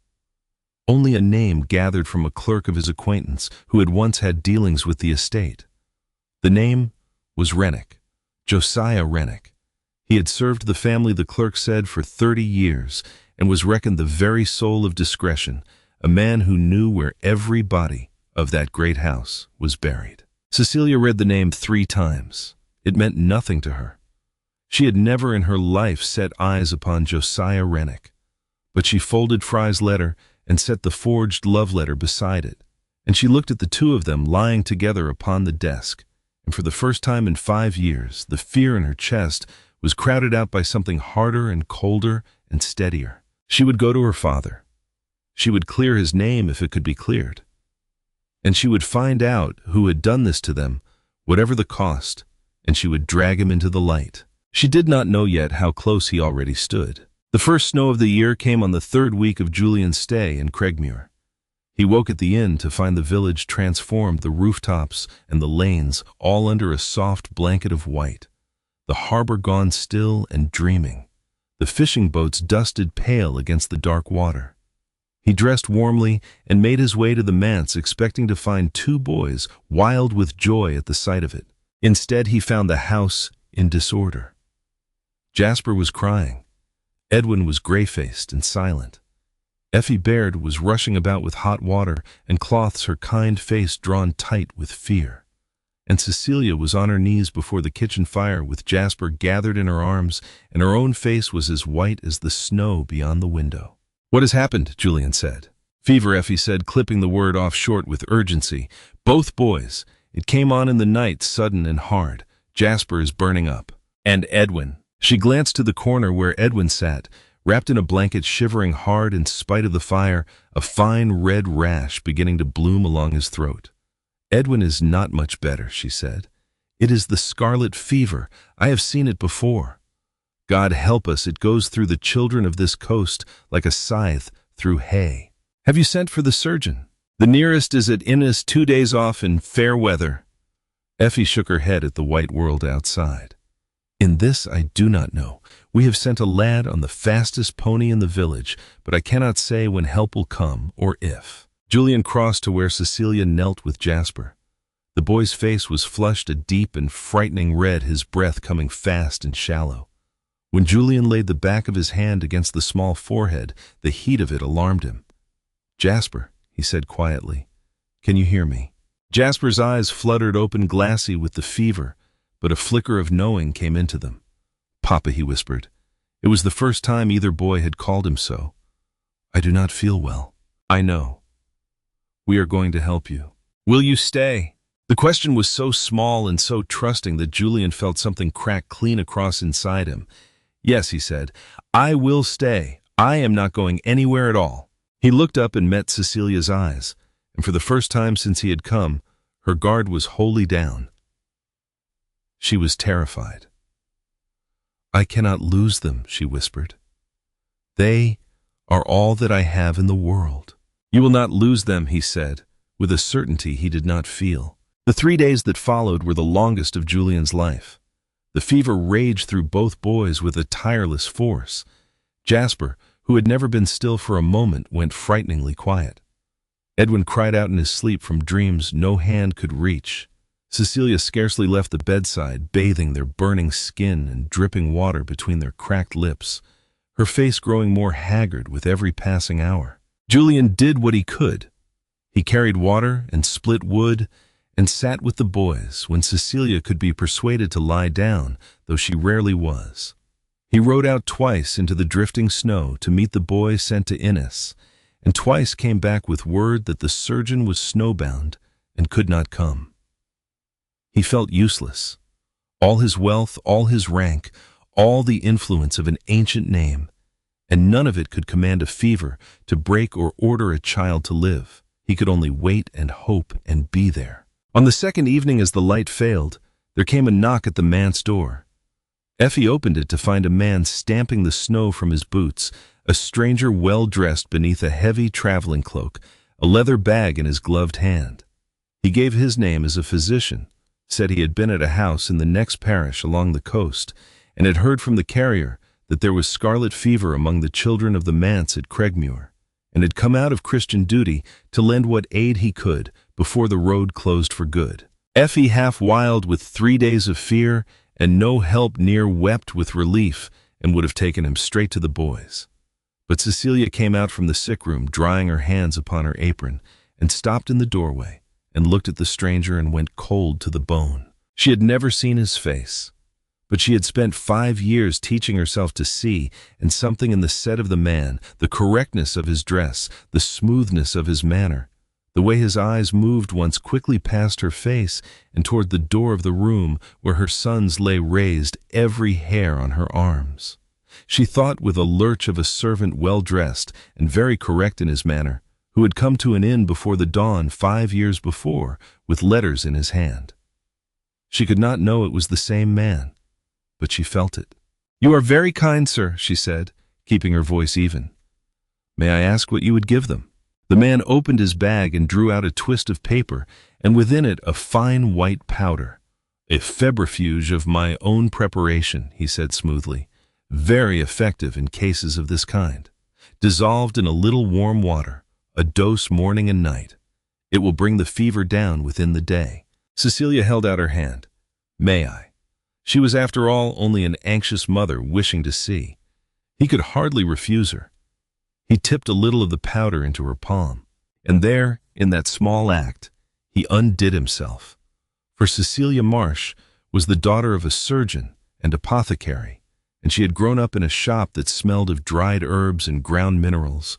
Only a name gathered from a clerk of his acquaintance who had once had dealings with the estate. The name was Rennick, Josiah Rennick. He had served the family, the clerk said, for 30 years, and was reckoned the very soul of discretion, a man who knew where every body of that great house was buried. Cecilia read the name 3 times. It meant nothing to her. She had never in her life set eyes upon Josiah Rennick, but she folded Fry's letter and set the forged love letter beside it, and she looked at the 2 of them lying together upon the desk, and and for the first time in 5 years, the fear in her chest was crowded out by something harder and colder and steadier. She would go to her father. She would clear his name if it could be cleared. And she would find out who had done this to them, whatever the cost, and she would drag him into the light. She did not know yet how close he already stood. The first snow of the year came on the 3rd week of Julian's stay in Craigmuir. He woke at the inn to find the village transformed, the rooftops and the lanes all under a soft blanket of white, the harbor gone still and dreaming, the fishing boats dusted pale against the dark water. He dressed warmly and made his way to the manse, expecting to find 2 boys wild with joy at the sight of it. Instead, he found the house in disorder. Jasper was crying. Edwin was gray-faced and silent. Effie Baird was rushing about with hot water and cloths, her kind face drawn tight with fear. And Cecilia was on her knees before the kitchen fire with Jasper gathered in her arms, and her own face was as white as the snow beyond the window. "What has happened?" Julian said. "Fever," Effie said, clipping the word off short with urgency. "Both boys. It came on in the night, sudden and hard. Jasper is burning up." "And Edwin?" She glanced to the corner where Edwin sat, wrapped in a blanket, shivering hard in spite of the fire, a fine red rash beginning to bloom along his throat. "Edwin is not much better," she said. "It is the scarlet fever. I have seen it before. God help us, it goes through the children of this coast like a scythe through hay." "Have you sent for the surgeon?" "The nearest is at Innis, 2 days off in fair weather." Effie shook her head at the white world outside. "In this I do not know. We have sent a lad on the fastest pony in the village, but I cannot say when help will come or if." Julian crossed to where Cecilia knelt with Jasper. The boy's face was flushed a deep and frightening red, his breath coming fast and shallow. When Julian laid the back of his hand against the small forehead, the heat of it alarmed him. "Jasper," he said quietly, "can you hear me?" Jasper's eyes fluttered open, glassy with the fever, but a flicker of knowing came into them. "Papa," he whispered. It was the first time either boy had called him so. "I do not feel well." "I know. We are going to help you. Will you stay?" The question was so small and so trusting that Julian felt something crack clean across inside him. "Yes," he said, "I will stay. I am not going anywhere at all." He looked up and met Cecilia's eyes, and for the first time since he had come, her guard was wholly down. She was terrified. "I cannot lose them," she whispered. "They are all that I have in the world." "You will not lose them," he said, with a certainty he did not feel. The 3 days that followed were the longest of Julian's life. The fever raged through both boys with a tireless force. Jasper, who had never been still for a moment, went frighteningly quiet. Edwin cried out in his sleep from dreams no hand could reach. Cecilia scarcely left the bedside, bathing their burning skin and dripping water between their cracked lips, her face growing more haggard with every passing hour. Julian did what he could. He carried water and split wood and sat with the boys when Cecilia could be persuaded to lie down, though she rarely was. He rode out twice into the drifting snow to meet the boy sent to Innis, and twice came back with word that the surgeon was snowbound and could not come. He felt useless. All his wealth, all his rank, all the influence of an ancient name, and none of it could command a fever to break or order a child to live. He could only wait and hope and be there. On the second evening, as the light failed, there came a knock at the manse door. Effie opened it to find a man stamping the snow from his boots, a stranger well-dressed beneath a heavy traveling cloak, a leather bag in his gloved hand. He gave his name as a physician, said he had been at a house in the next parish along the coast, and had heard from the carrier that there was scarlet fever among the children of the manse at Craigmuir, and had come out of Christian duty to lend what aid he could before the road closed for good. Effie, half wild with 3 days of fear and no help near, wept with relief and would have taken him straight to the boys. But Cecilia came out from the sick room, drying her hands upon her apron, and stopped in the doorway and looked at the stranger and went cold to the bone. She had never seen his face, but she had spent 5 years teaching herself to see, and something in the set of the man, the correctness of his dress, the smoothness of his manner, The way his eyes moved once quickly past her face and toward the door of the room where her sons lay raised, every hair on her arms. She thought with a lurch of a servant well-dressed and very correct in his manner, who had come to an inn before the dawn 5 years before, with letters in his hand. She could not know it was the same man, but she felt it. "You are very kind, sir," she said, keeping her voice even. "May I ask what you would give them?" The man opened his bag and drew out a twist of paper, and within it a fine white powder. "A febrifuge of my own preparation," he said smoothly. "Very effective in cases of this kind. Dissolved in a little warm water, a dose morning and night. It will bring the fever down within the day." Cecilia held out her hand. "May I?" She was, after all, only an anxious mother wishing to see. He could hardly refuse her. He tipped a little of the powder into her palm, and there, in that small act, he undid himself. For Cecilia Marsh was the daughter of a surgeon and apothecary, and she had grown up in a shop that smelled of dried herbs and ground minerals,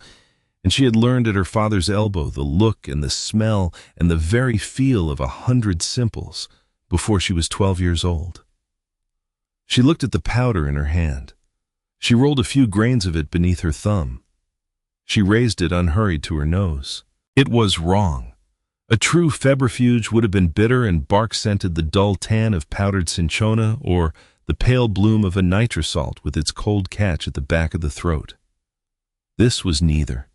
and she had learned at her father's elbow the look and the smell and the very feel of 100 simples before she was 12 years old. She looked at the powder in her hand. She rolled a few grains of it beneath her thumb. She raised it unhurried to her nose. It was wrong. A true febrifuge would have been bitter and bark-scented, the dull tan of powdered cinchona, or the pale bloom of a nitrosalt with its cold catch at the back of the throat. This was neither.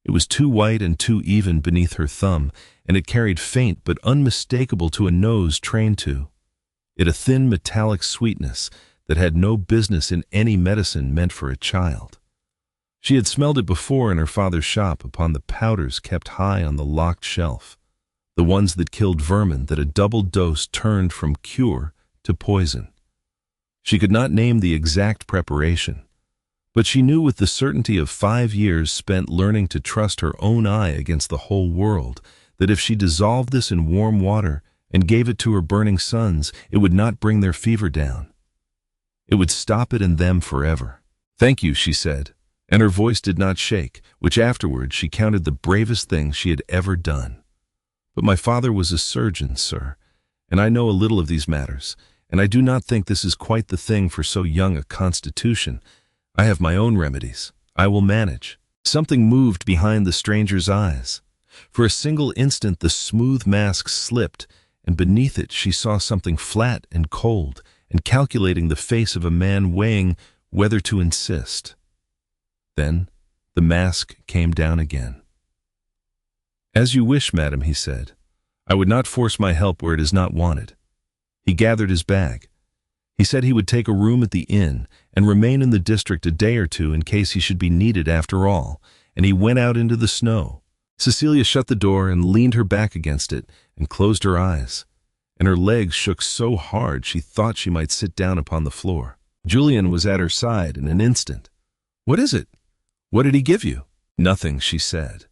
It was too white and too even beneath her thumb, and it carried faint but unmistakable to a nose trained to it a thin metallic sweetness that had no business in any medicine meant for a child. She had smelled it before in her father's shop upon the powders kept high on the locked shelf, the ones that killed vermin that a double dose turned from cure to poison. She could not name the exact preparation, but she knew with the certainty of 5 years spent learning to trust her own eye against the whole world that if she dissolved this in warm water and gave it to her burning sons, it would not bring their fever down. It would stop it in them forever. "Thank you," she said, and her voice did not shake, which afterward she counted the bravest thing she had ever done. "But my father was a surgeon, sir, and I know a little of these matters, and I do not think this is quite the thing for so young a constitution. I have my own remedies. I will manage." Something moved behind the stranger's eyes. For a single instant the smooth mask slipped, and beneath it she saw something flat and cold and calculating, the face of a man weighing whether to insist. Then the mask came down again. "As you wish, madam," he said. "I would not force my help where it is not wanted." He gathered his bag. He said he would take a room at the inn and remain in the district a day or two in case he should be needed after all, and he went out into the snow. Cecilia shut the door and leaned her back against it and closed her eyes, and her legs shook so hard she thought she might sit down upon the floor. Julian was at her side in an instant. "What is it? What did he give you?" "Nothing," she said.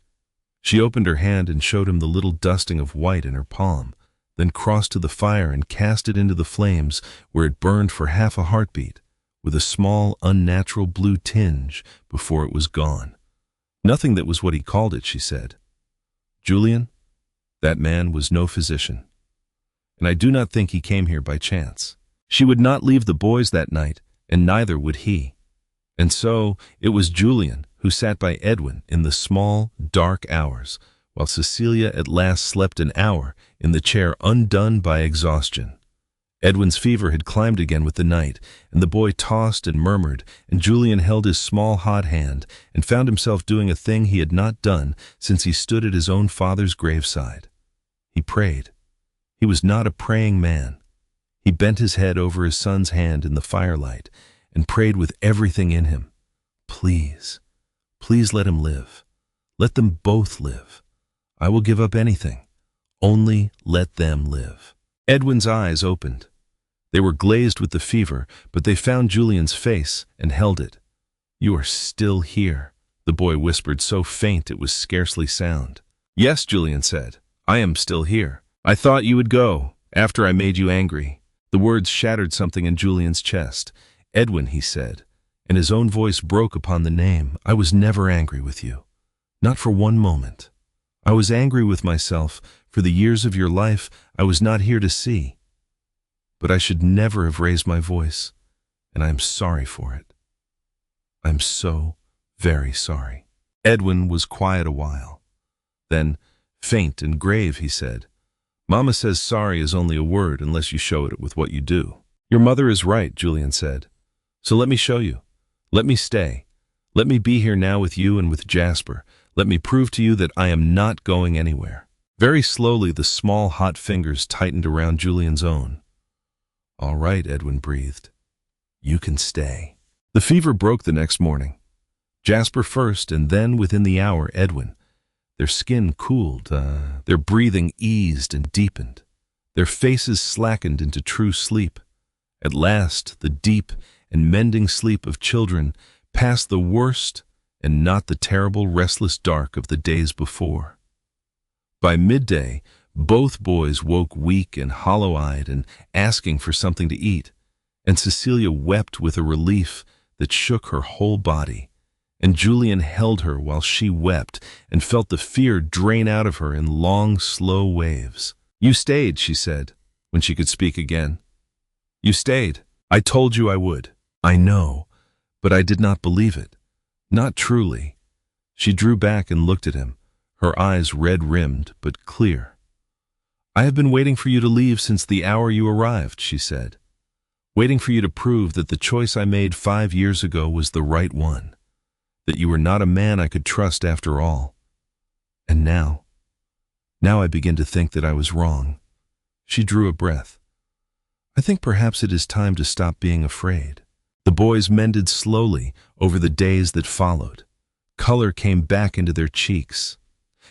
She opened her hand and showed him the little dusting of white in her palm, then crossed to the fire and cast it into the flames, where it burned for half a heartbeat, with a small, unnatural blue tinge before it was gone. "Nothing that was what he called it," she said. "Julian, that man was no physician, and I do not think he came here by chance." She would not leave the boys that night, and neither would he. And so it was Julian who sat by Edwin in the small, dark hours, while Cecilia at last slept an hour in the chair undone by exhaustion. Edwin's fever had climbed again with the night, and the boy tossed and murmured, and Julian held his small hot hand and found himself doing a thing he had not done since he stood at his own father's graveside. He prayed. He was not a praying man. He bent his head over his son's hand in the firelight and prayed with everything in him. "Please, please let him live. Let them both live. I will give up anything. Only let them live." Edwin's eyes opened. They were glazed with the fever, but they found Julian's face and held it. "You are still here," the boy whispered, so faint it was scarcely sound. "Yes," Julian said, "I am still here. I thought you would go, after I made you angry." The words shattered something in Julian's chest. "Edwin," he said, and his own voice broke upon the name, "I was never angry with you. Not for one moment. I was angry with myself for the years of your life I was not here to see. But I should never have raised my voice, and I am sorry for it. I'm so very sorry." Edwin was quiet a while. Then, faint and grave, he said, "Mama says sorry is only a word unless you show it with what you do." "Your mother is right," Julian said. "So let me show you. Let me stay. Let me be here now with you and with Jasper. Let me prove to you that I am not going anywhere." Very slowly, the small, hot fingers tightened around Julian's own. "All right," Edwin breathed. "You can stay." The fever broke the next morning. Jasper first, and then within the hour, Edwin. Their skin cooled, their breathing eased and deepened. Their faces slackened into true sleep. At last, the deep and mending sleep of children past the worst and not the terrible restless dark of the days before. By midday, both boys woke weak and hollow-eyed and asking for something to eat, and Cecilia wept with a relief that shook her whole body, and Julian held her while she wept and felt the fear drain out of her in long, slow waves. "You stayed," she said, when she could speak again. "You stayed. I told you I would." "I know, but I did not believe it. Not truly." She drew back and looked at him, her eyes red-rimmed but clear. "I have been waiting for you to leave since the hour you arrived," she said. "Waiting for you to prove that the choice I made 5 years ago was the right one, that you were not a man I could trust after all. And now I begin to think that I was wrong." She drew a breath. "I think perhaps it is time to stop being afraid." The boys mended slowly over the days that followed. Color came back into their cheeks.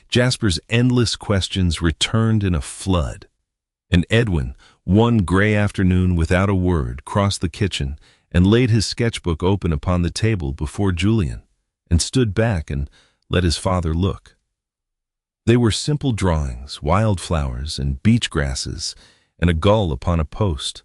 Jasper's endless questions returned in a flood. And Edwin, one gray afternoon without a word, crossed the kitchen and laid his sketchbook open upon the table before Julian, and stood back and let his father look. They were simple drawings, wildflowers and beach grasses, and a gull upon a post.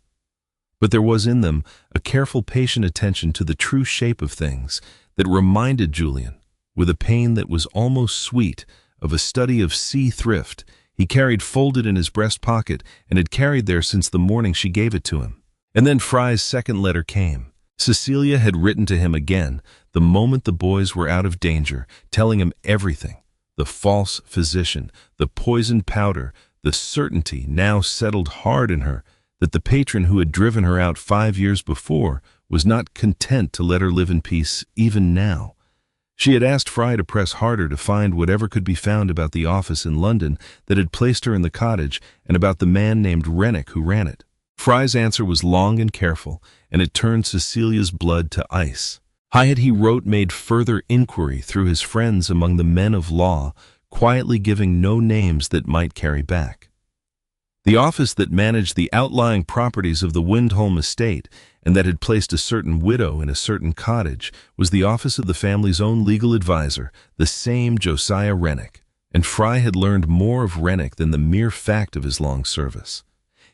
But there was in them a careful, patient attention to the true shape of things that reminded Julian, with a pain that was almost sweet, of a study of sea thrift he carried folded in his breast pocket and had carried there since the morning she gave it to him. And then Fry's second letter came. Cecilia had written to him again the moment the boys were out of danger, telling him everything: the false physician, the poisoned powder, the certainty now settled hard in her that the patron who had driven her out 5 years before was not content to let her live in peace even now. She had asked Fry to press harder to find whatever could be found about the office in London that had placed her in the cottage and about the man named Rennick who ran it. Fry's answer was long and careful, and it turned Cecilia's blood to ice. Hyatt, he wrote, made further inquiry through his friends among the men of law, quietly giving no names that might carry back. The office that managed the outlying properties of the Windholm estate and that had placed a certain widow in a certain cottage was the office of the family's own legal advisor, the same Josiah Rennick, and Fry had learned more of Rennick than the mere fact of his long service.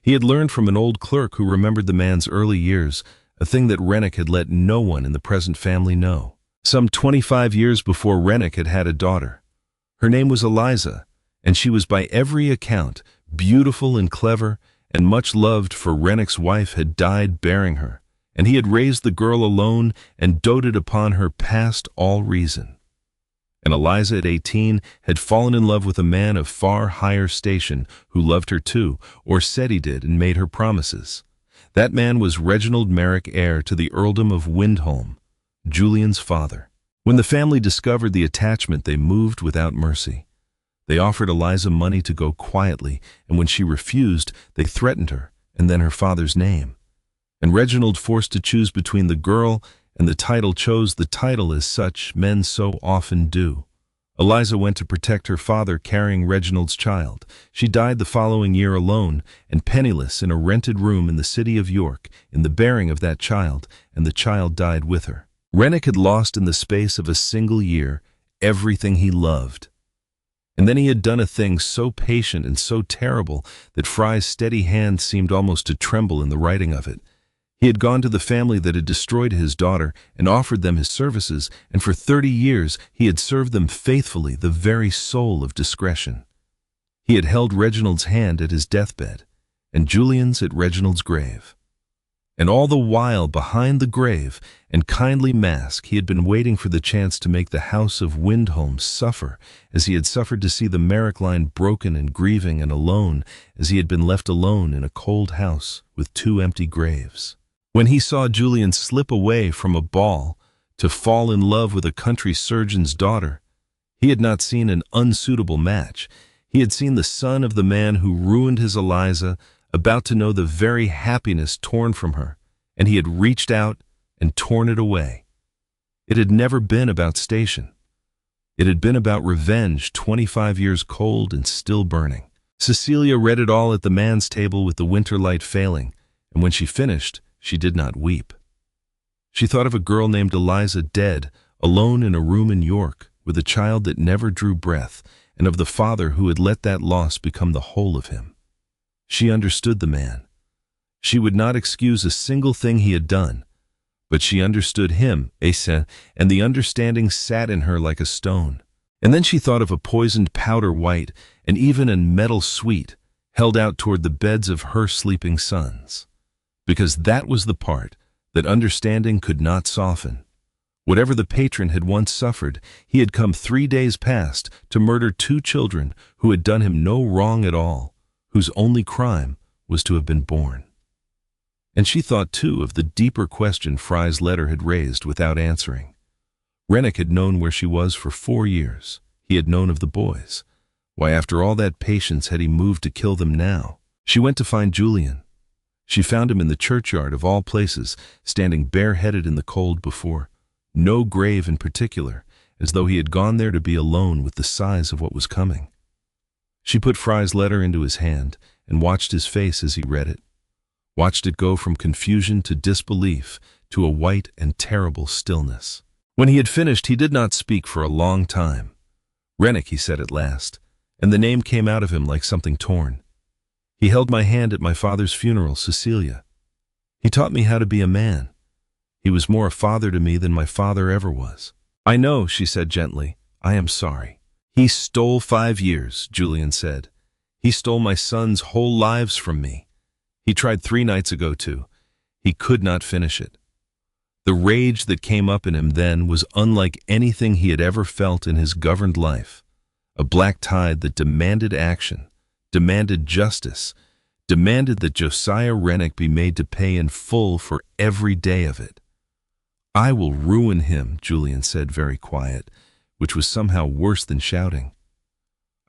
He had learned from an old clerk who remembered the man's early years, a thing that Rennick had let no one in the present family know. Some 25 years before Rennick had had a daughter. Her name was Eliza, and she was by every account beautiful and clever and much loved, for Rennick's wife had died bearing her, and he had raised the girl alone and doted upon her past all reason. And Eliza at 18 had fallen in love with a man of far higher station who loved her too, or said he did, and made her promises. That man was Reginald Merrick, heir to the earldom of Windholm, Julian's father. When the family discovered the attachment, they moved without mercy. They offered Eliza money to go quietly, and when she refused, they threatened her, and then her father's name. And Reginald, forced to choose between the girl and the title, chose the title, as such men so often do. Eliza went to protect her father, carrying Reginald's child. She died the following year alone and penniless in a rented room in the city of York, in the bearing of that child, and the child died with her. Rennick had lost in the space of a single year everything he loved. And then he had done a thing so patient and so terrible that Fry's steady hand seemed almost to tremble in the writing of it. He had gone to the family that had destroyed his daughter and offered them his services, and for 30 years he had served them faithfully, the very soul of discretion. He had held Reginald's hand at his deathbed, and Julian's at Reginald's grave. And all the while, behind the grave and kindly mask, he had been waiting for the chance to make the house of Windholm suffer as he had suffered to see the Merrick line broken and grieving and alone as he had been left alone in a cold house with 2 empty graves. When he saw Julian slip away from a ball to fall in love with a country surgeon's daughter, he had not seen an unsuitable match. He had seen the son of the man who ruined his Eliza about to know the very happiness torn from her, and he had reached out and torn it away. It had never been about station. It had been about revenge, 25 years cold and still burning. Cecilia read it all at the man's table with the winter light failing, and when she finished, she did not weep. She thought of a girl named Eliza dead, alone in a room in York, with a child that never drew breath, and of the father who had let that loss become the whole of him. She understood the man. She would not excuse a single thing he had done, but she understood him, and the understanding sat in her like a stone. And then she thought of a poisoned powder white, and even a metal sweet, held out toward the beds of her sleeping sons. Because that was the part that understanding could not soften. Whatever the patron had once suffered, he had come 3 days past to murder 2 children who had done him no wrong at all, whose only crime was to have been born. And she thought, too, of the deeper question Fry's letter had raised without answering. Rennick had known where she was for 4 years. He had known of the boys. Why, after all that patience, had he moved to kill them now? She went to find Julian. She found him in the churchyard of all places, standing bareheaded in the cold before no grave in particular, as though he had gone there to be alone with the sighs of what was coming. She put Fry's letter into his hand and watched his face as he read it, watched it go from confusion to disbelief to a white and terrible stillness. When he had finished, he did not speak for a long time. Rennick, he said at last, and the name came out of him like something torn. He held my hand at my father's funeral, Cecilia. He taught me how to be a man. He was more a father to me than my father ever was. I know, she said gently. I am sorry. He stole 5 years, Julian said. He stole my sons' whole lives from me. He tried 3 nights ago, too. He could not finish it. The rage that came up in him then was unlike anything he had ever felt in his governed life. A black tide that demanded action, demanded justice, demanded that Josiah Rennick be made to pay in full for every day of it. I will ruin him, Julian said, very quiet, which was somehow worse than shouting.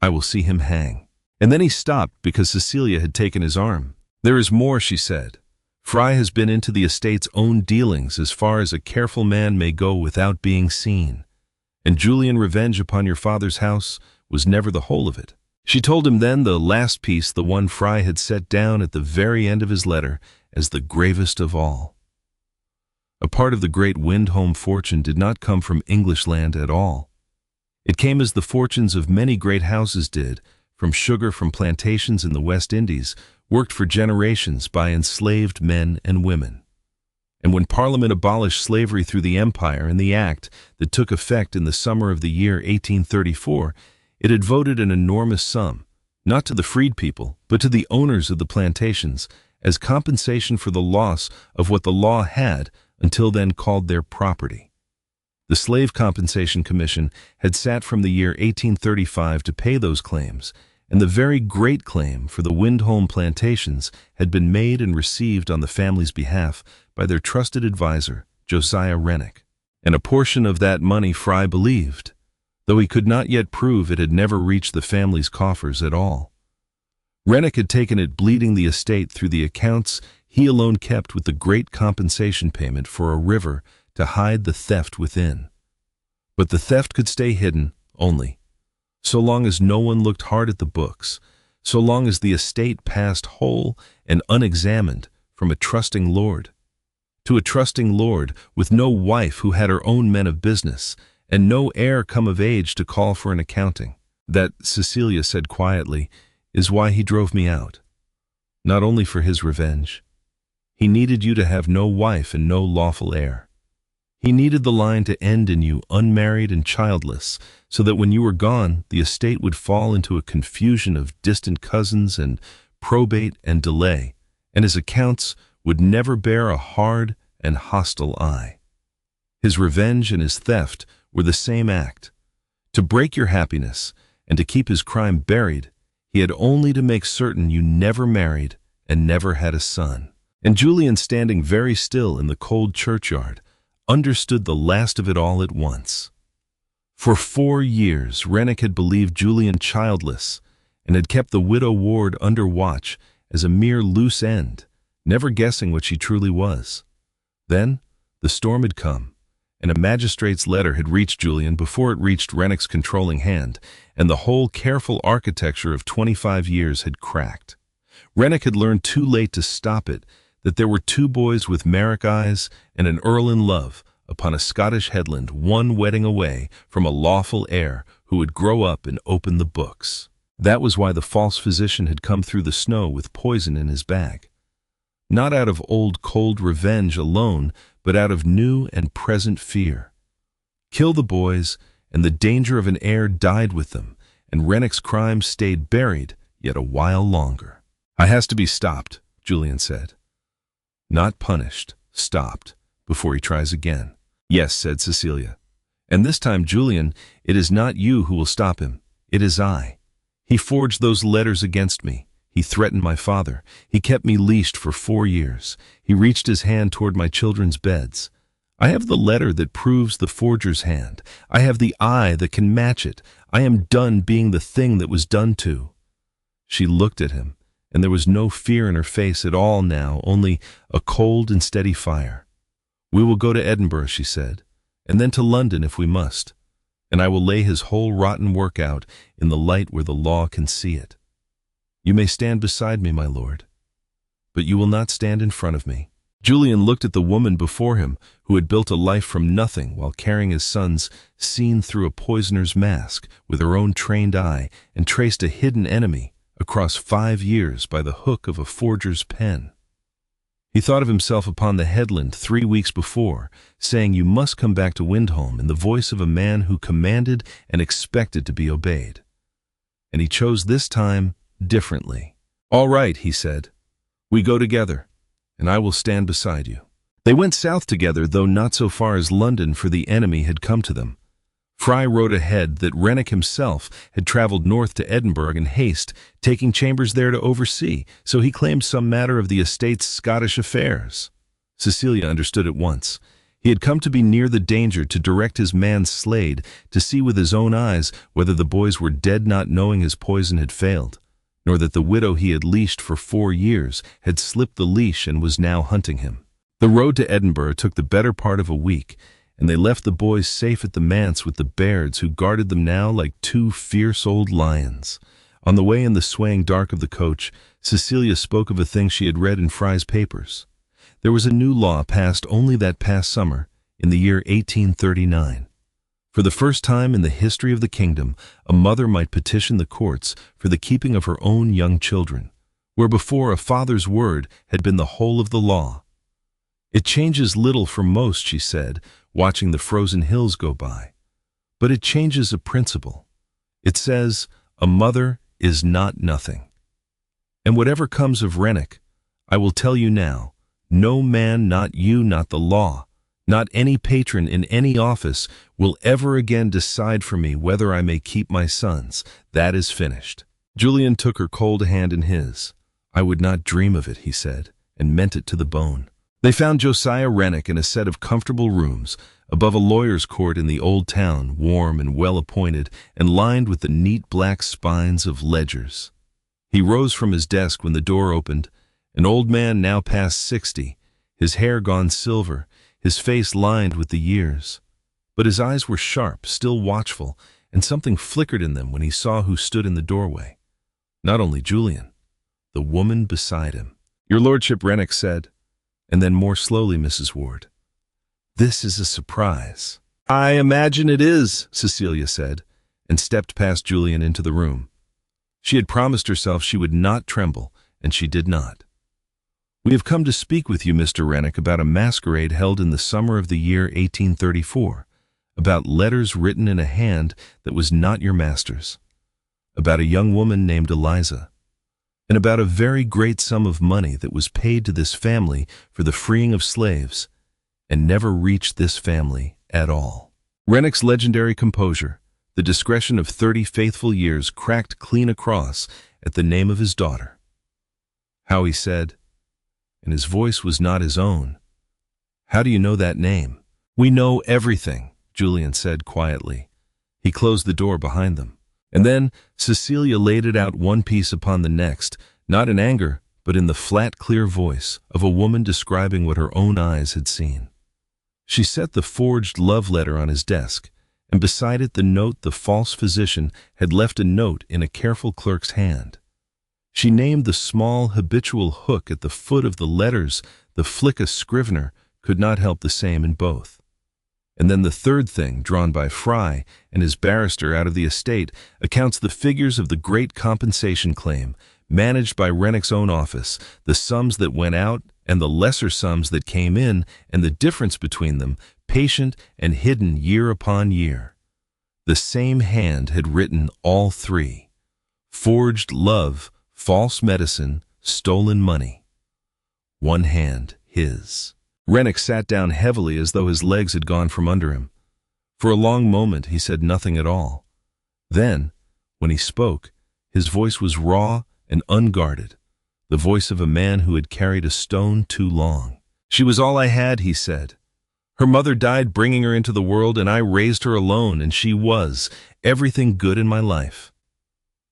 I will see him hang. And then he stopped because Cecilia had taken his arm. There is more, she said. Fry has been into the estate's own dealings as far as a careful man may go without being seen. And Julian, revenge upon your father's house was never the whole of it. She told him then the last piece, the one Fry had set down at the very end of his letter as the gravest of all. A part of the great Windholm fortune did not come from English land at all. It came as the fortunes of many great houses did, from sugar from plantations in the West Indies, worked for generations by enslaved men and women. And when Parliament abolished slavery through the Empire in the Act that took effect in the summer of the year 1834, it had voted an enormous sum, not to the freed people, but to the owners of the plantations, as compensation for the loss of what the law had until then called their property. The Slave Compensation Commission had sat from the year 1835 to pay those claims, and the very great claim for the Windholm plantations had been made and received on the family's behalf by their trusted adviser, Josiah Rennick. And a portion of that money Fry believed, though he could not yet prove it had never reached the family's coffers at all. Rennick had taken it bleeding the estate through the accounts he alone kept with the great compensation payment for a river to hide the theft within. But the theft could stay hidden only so long as no one looked hard at the books, so long as the estate passed whole and unexamined from a trusting lord to a trusting lord with no wife who had her own men of business and no heir come of age to call for an accounting. That, Cecilia said quietly, is why he drove me out. Not only for his revenge. He needed you to have no wife and no lawful heir. He needed the line to end in you unmarried and childless, so that when you were gone, the estate would fall into a confusion of distant cousins and probate and delay, and his accounts would never bear a hard and hostile eye. His revenge and his theft were the same act. To break your happiness and to keep his crime buried, he had only to make certain you never married and never had a son. And Julian, standing very still in the cold churchyard, understood the last of it all at once. For 4 years, Rennick had believed Julian childless and had kept the widow Ward under watch as a mere loose end, never guessing what she truly was. Then the storm had come, and a magistrate's letter had reached Julian before it reached Rennick's controlling hand, and the whole careful architecture of 25 years had cracked. Rennick had learned too late to stop it that there were 2 boys with Merrick eyes and an earl in love upon a Scottish headland, one wedding away from a lawful heir who would grow up and open the books. That was why the false physician had come through the snow with poison in his bag. Not out of old cold revenge alone, but out of new and present fear. Kill the boys, and the danger of an heir died with them, and Rennick's crime stayed buried yet a while longer. "I has to be stopped," Julian said. "Not punished, stopped, before he tries again." "Yes," said Cecilia. "And this time, Julian, it is not you who will stop him. It is I. He forged those letters against me. He threatened my father. He kept me leashed for 4 years. He reached his hand toward my children's beds. I have the letter that proves the forger's hand. I have the eye that can match it. I am done being the thing that was done to." She looked at him, and there was no fear in her face at all now, only a cold and steady fire. "We will go to Edinburgh," she said, "and then to London if we must, and I will lay his whole rotten work out in the light where the law can see it. You may stand beside me, my lord, but you will not stand in front of me." Julian looked at the woman before him who had built a life from nothing while carrying his sons seen through a poisoner's mask with her own trained eye, and traced a hidden enemy across 5 years by the hook of a forger's pen. He thought of himself upon the headland 3 weeks before, saying, "You must come back to Windholm," in the voice of a man who commanded and expected to be obeyed. And he chose this time differently. "All right," he said. "We go together, and I will stand beside you." They went south together, though not so far as London, for the enemy had come to them. Fry wrote ahead that Rennick himself had traveled north to Edinburgh in haste, taking chambers there to oversee, so he claimed some matter of the estate's Scottish affairs. Cecilia understood at once. He had come to be near the danger, to direct his man Slade, to see with his own eyes whether the boys were dead, not knowing his poison had failed, nor that the widow he had leashed for 4 years had slipped the leash and was now hunting him. The road to Edinburgh took the better part of a week, and they left the boys safe at the manse with the Bairds, who guarded them now like 2 fierce old lions. On the way, in the swaying dark of the coach, Cecilia spoke of a thing she had read in Fry's papers. There was a new law passed only that past summer, in the year 1839. For the first time in the history of the kingdom, a mother might petition the courts for the keeping of her own young children, where before a father's word had been the whole of the law. "It changes little for most," she said, watching the frozen hills go by, "but it changes a principle. It says, a mother is not nothing. And whatever comes of Rennick, I will tell you now, no man, not you, not the law, not any patron in any office, will ever again decide for me whether I may keep my sons. That is finished." Julian took her cold hand in his. "I would not dream of it," he said, and meant it to the bone. They found Josiah Rennick in a set of comfortable rooms above a lawyer's court in the old town, warm and well-appointed, and lined with the neat black spines of ledgers. He rose from his desk when the door opened, an old man now past 60, his hair gone silver, his face lined with the years. But his eyes were sharp, still watchful, and something flickered in them when he saw who stood in the doorway. Not only Julian, the woman beside him. "Your lordship," Rennick said, and then more slowly, "Mrs. Ward, this is a surprise." "I imagine it is," Cecilia said, and stepped past Julian into the room. She had promised herself she would not tremble, and she did not. We have come to speak with you, Mr. Rennick, about a masquerade held in the summer of the year 1834, about letters written in a hand that was not your master's, about a young woman named Eliza, and about a very great sum of money that was paid to this family for the freeing of slaves, and never reached this family at all. Rennick's legendary composure, the discretion of 30 faithful years, cracked clean across at the name of his daughter. How he said, and his voice was not his own, "How do you know that name?" "We know everything," Julian said quietly. He closed the door behind them. And then Cecilia laid it out one piece upon the next, not in anger, but in the flat, clear voice of a woman describing what her own eyes had seen. She set the forged love letter on his desk, and beside it the note the false physician had left a note in a careful clerk's hand. She named the small habitual hook at the foot of the letters. The flick a scrivener could not help the same in both. And then the third thing, drawn by Fry and his barrister out of the estate, accounts the figures of the great compensation claim, managed by Rennick's own office, the sums that went out and the lesser sums that came in, and the difference between them, patient and hidden year upon year. The same hand had written all three: forged love, false medicine, stolen money. One hand, his. Rennick sat down heavily as though his legs had gone from under him. For a long moment he said nothing at all. Then, when he spoke, his voice was raw and unguarded, the voice of a man who had carried a stone too long. "She was all I had," he said. "Her mother died bringing her into the world, and I raised her alone, and she was everything good in my life."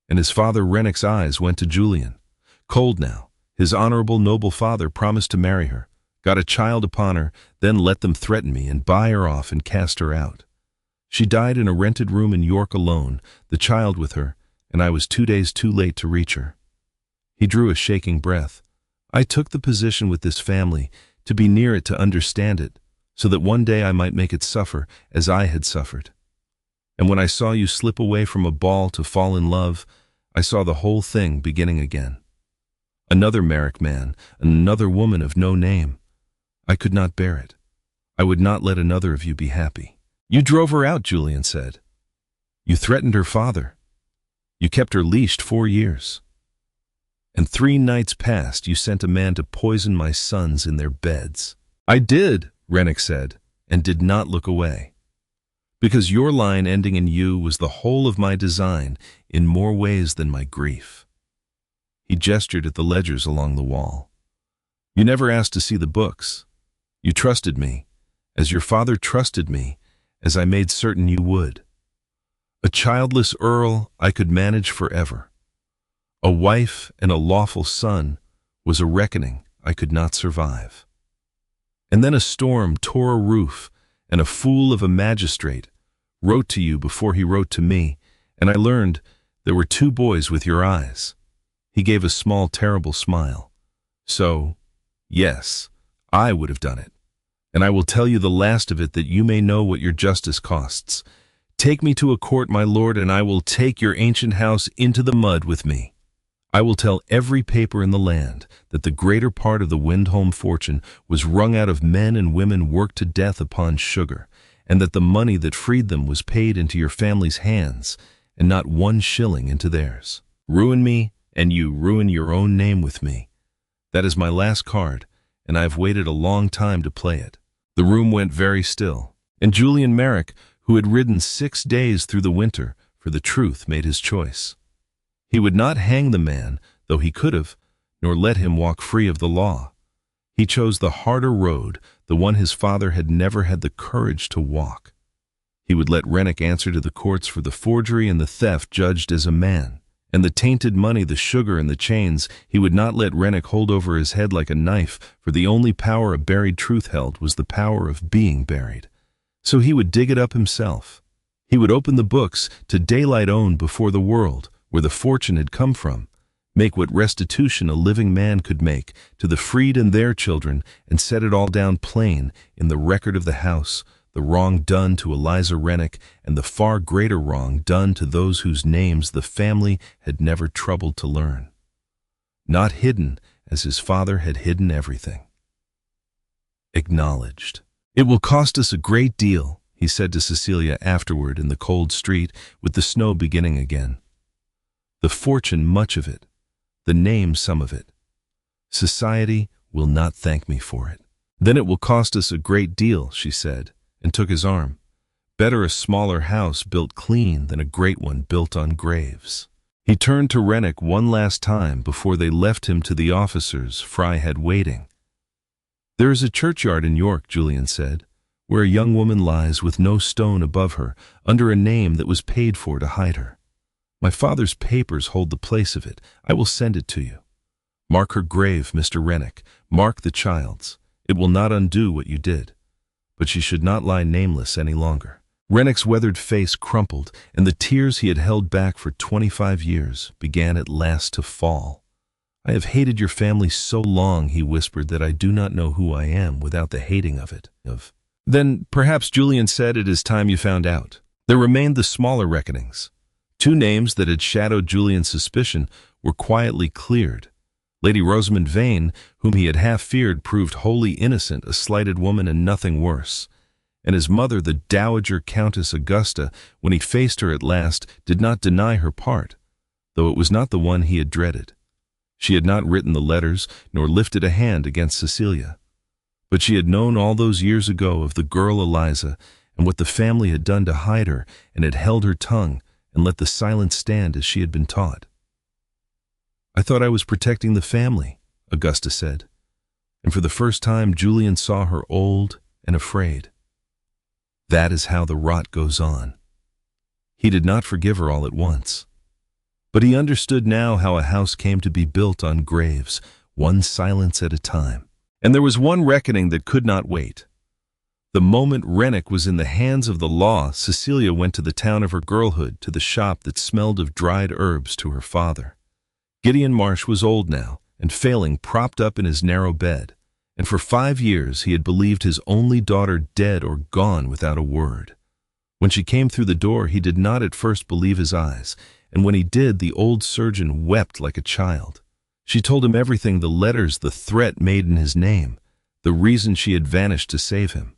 And his father Rennick's eyes went to Julian. Cold now, his honorable, noble father promised to marry her, got a child upon her, then let them threaten me and buy her off and cast her out. She died in a rented room in York alone, the child with her, and I was 2 days too late to reach her. He drew a shaking breath. I took the position with this family, to be near it, to understand it, so that one day I might make it suffer as I had suffered. And when I saw you slip away from a ball to fall in love, I saw the whole thing beginning again. Another Merrick man, another woman of no name. I could not bear it. I would not let another of you be happy. You drove her out, Julian said. You threatened her father. You kept her leashed 4 years. And 3 nights past you sent a man to poison my sons in their beds. I did, Rennick said, and did not look away. Because your line ending in you was the whole of my design in more ways than my grief. He gestured at the ledgers along the wall. You never asked to see the books. You trusted me, as your father trusted me, as I made certain you would. A childless earl I could manage forever. A wife and a lawful son was a reckoning I could not survive. And then a storm tore a roof, and a fool of a magistrate wrote to you before he wrote to me, and I learned there were 2 boys with your eyes. He gave a small, terrible smile. So, yes, I would have done it. And I will tell you the last of it, that you may know what your justice costs. Take me to a court, my lord, and I will take your ancient house into the mud with me. I will tell every paper in the land that the greater part of the Wyndholm fortune was wrung out of men and women worked to death upon sugar, and that the money that freed them was paid into your family's hands, and not 1 shilling into theirs. Ruin me, and you ruin your own name with me. That is my last card, and I have waited a long time to play it." The room went very still, and Julian Merrick, who had ridden 6 days through the winter for the truth, made his choice. He would not hang the man, though he could have, nor let him walk free of the law. He chose the harder road, the one his father had never had the courage to walk. He would let Rennick answer to the courts for the forgery and the theft judged as a man, and the tainted money, the sugar and the chains. He would not let Rennick hold over his head like a knife, for the only power a buried truth held was the power of being buried. So he would dig it up himself. He would open the books to daylight own before the world, where the fortune had come from, make what restitution a living man could make to the freed and their children, and set it all down plain in the record of the house, the wrong done to Eliza Rennick, and the far greater wrong done to those whose names the family had never troubled to learn. Not hidden as his father had hidden everything. Acknowledged. "It will cost us a great deal," he said to Cecilia afterward in the cold street with the snow beginning again. "The fortune, much of it. The name, some of it. Society will not thank me for it." "Then it will cost us a great deal," she said, and took his arm. "Better a smaller house built clean than a great one built on graves." He turned to Rennick one last time before they left him to the officers Fry had waiting. "There is a churchyard in York," Julian said, "where a young woman lies with no stone above her, under a name that was paid for to hide her. My father's papers hold the place of it. I will send it to you. Mark her grave, Mr. Rennick. Mark the child's. It will not undo what you did. But she should not lie nameless any longer." Rennick's weathered face crumpled, and the tears he had held back for 25 years began at last to fall. "I have hated your family so long," he whispered, "that I do not know who I am without the hating of it." "Then perhaps," Julian said, "it is time you found out." There remained the smaller reckonings. Two names that had shadowed Julian's suspicion were quietly cleared. Lady Rosamond Vane, whom he had half feared, proved wholly innocent, a slighted woman and nothing worse. And his mother, the Dowager Countess Augusta, when he faced her at last, did not deny her part, though it was not the one he had dreaded. She had not written the letters, nor lifted a hand against Cecilia. But she had known all those years ago of the girl Eliza, and what the family had done to hide her, and had held her tongue, and let the silence stand as she had been taught. "I thought I was protecting the family," Augusta said, and for the first time Julian saw her old and afraid. That is how the rot goes on. He did not forgive her all at once. But he understood now how a house came to be built on graves, one silence at a time. And there was one reckoning that could not wait. The moment Rennick was in the hands of the law, Cecilia went to the town of her girlhood, to the shop that smelled of dried herbs, to her father. Gideon Marsh was old now, and failing, propped up in his narrow bed, and for 5 years he had believed his only daughter dead or gone without a word. When she came through the door, he did not at first believe his eyes, and when he did, the old surgeon wept like a child. She told him everything, the letters, the threat made in his name, the reason she had vanished to save him.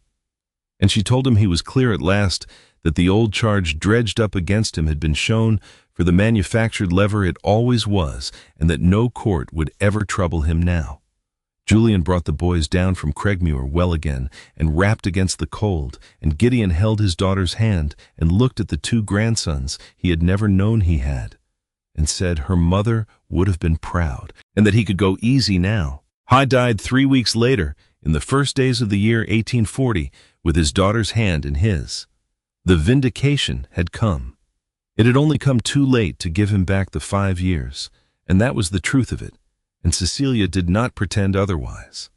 And she told him he was clear at last, that the old charge dredged up against him had been shown for the manufactured lever it always was, and that no court would ever trouble him now. Julian brought the boys down from Craigmuir well again, and rapped against the cold, and Gideon held his daughter's hand and looked at the 2 grandsons he had never known he had, and said her mother would have been proud, and that he could go easy now. He died 3 weeks later, in the first days of the year 1840, with his daughter's hand in his. The vindication had come. It had only come too late to give him back the 5 years, and that was the truth of it, and Cecilia did not pretend otherwise.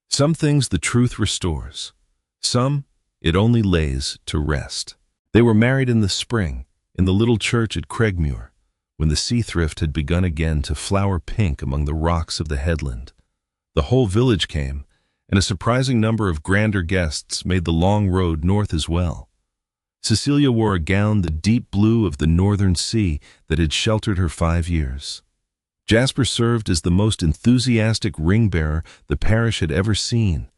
Some things the truth restores. Some it only lays to rest. They were married in the spring, in the little church at Craigmuir, when the sea thrift had begun again to flower pink among the rocks of the headland. The whole village came, and a surprising number of grander guests made the long road north as well. Cecilia wore a gown the deep blue of the northern sea that had sheltered her 5 years. Jasper served as the most enthusiastic ring-bearer the parish had ever seen,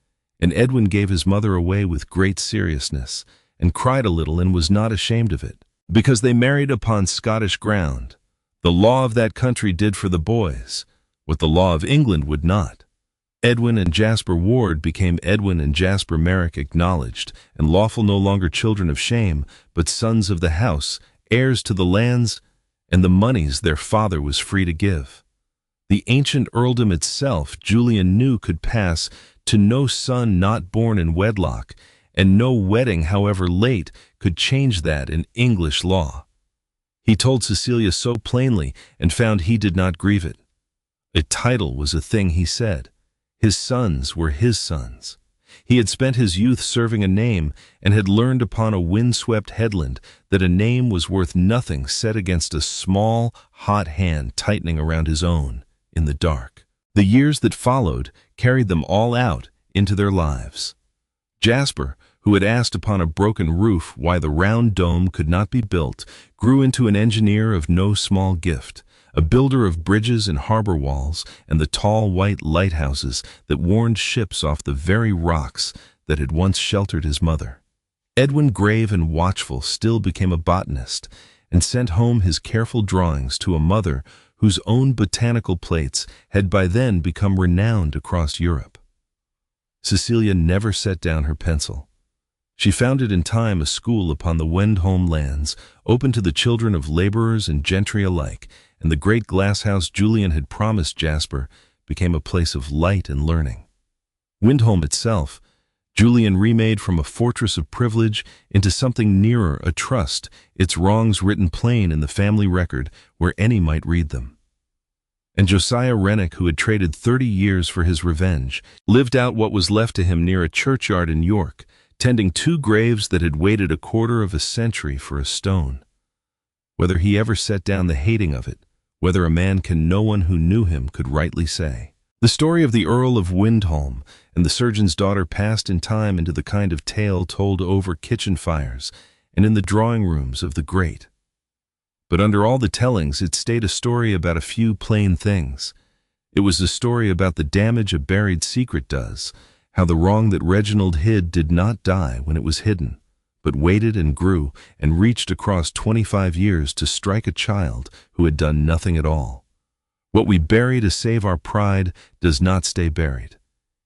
and Edwin gave his mother away with great seriousness, and cried a little and was not ashamed of it, because they married upon Scottish ground. The law of that country did for the boys what the law of England would not. Edwin and Jasper Ward became Edwin and Jasper Merrick, acknowledged, and lawful no longer children of shame, but sons of the house, heirs to the lands and the monies their father was free to give. The ancient earldom itself, Julian knew, could pass to no son not born in wedlock, and no wedding, however late, could change that in English law. He told Cecilia so plainly, and found he did not grieve it. A title was a thing, he said. His sons were his sons. He had spent his youth serving a name, and had learned upon a windswept headland that a name was worth nothing set against a small, hot hand tightening around his own in the dark. The years that followed carried them all out into their lives. Jasper, who had asked upon a broken roof why the round dome could not be built, grew into an engineer of no small gift, a builder of bridges and harbor walls and the tall white lighthouses that warned ships off the very rocks that had once sheltered his mother. Edwin, grave and watchful, still became a botanist and sent home his careful drawings to a mother whose own botanical plates had by then become renowned across Europe. Cecilia never set down her pencil. She founded in time a school upon the Windholm lands, open to the children of laborers and gentry alike, and the great glasshouse Julian had promised Jasper became a place of light and learning. Windholm itself, Julian remade from a fortress of privilege into something nearer a trust, its wrongs written plain in the family record where any might read them. And Josiah Rennick, who had traded 30 years for his revenge, lived out what was left to him near a churchyard in York, tending 2 graves that had waited a quarter of a century for a stone. Whether he ever set down the hating of it, whether a man can no one who knew him could rightly say. The story of the Earl of Windholm and the surgeon's daughter passed in time into the kind of tale told over kitchen fires and in the drawing rooms of the great. But under all the tellings, it stayed a story about a few plain things. It was a story about the damage a buried secret does, how the wrong that Reginald hid did not die when it was hidden, but waited and grew and reached across 25 years to strike a child who had done nothing at all. What we bury to save our pride does not stay buried.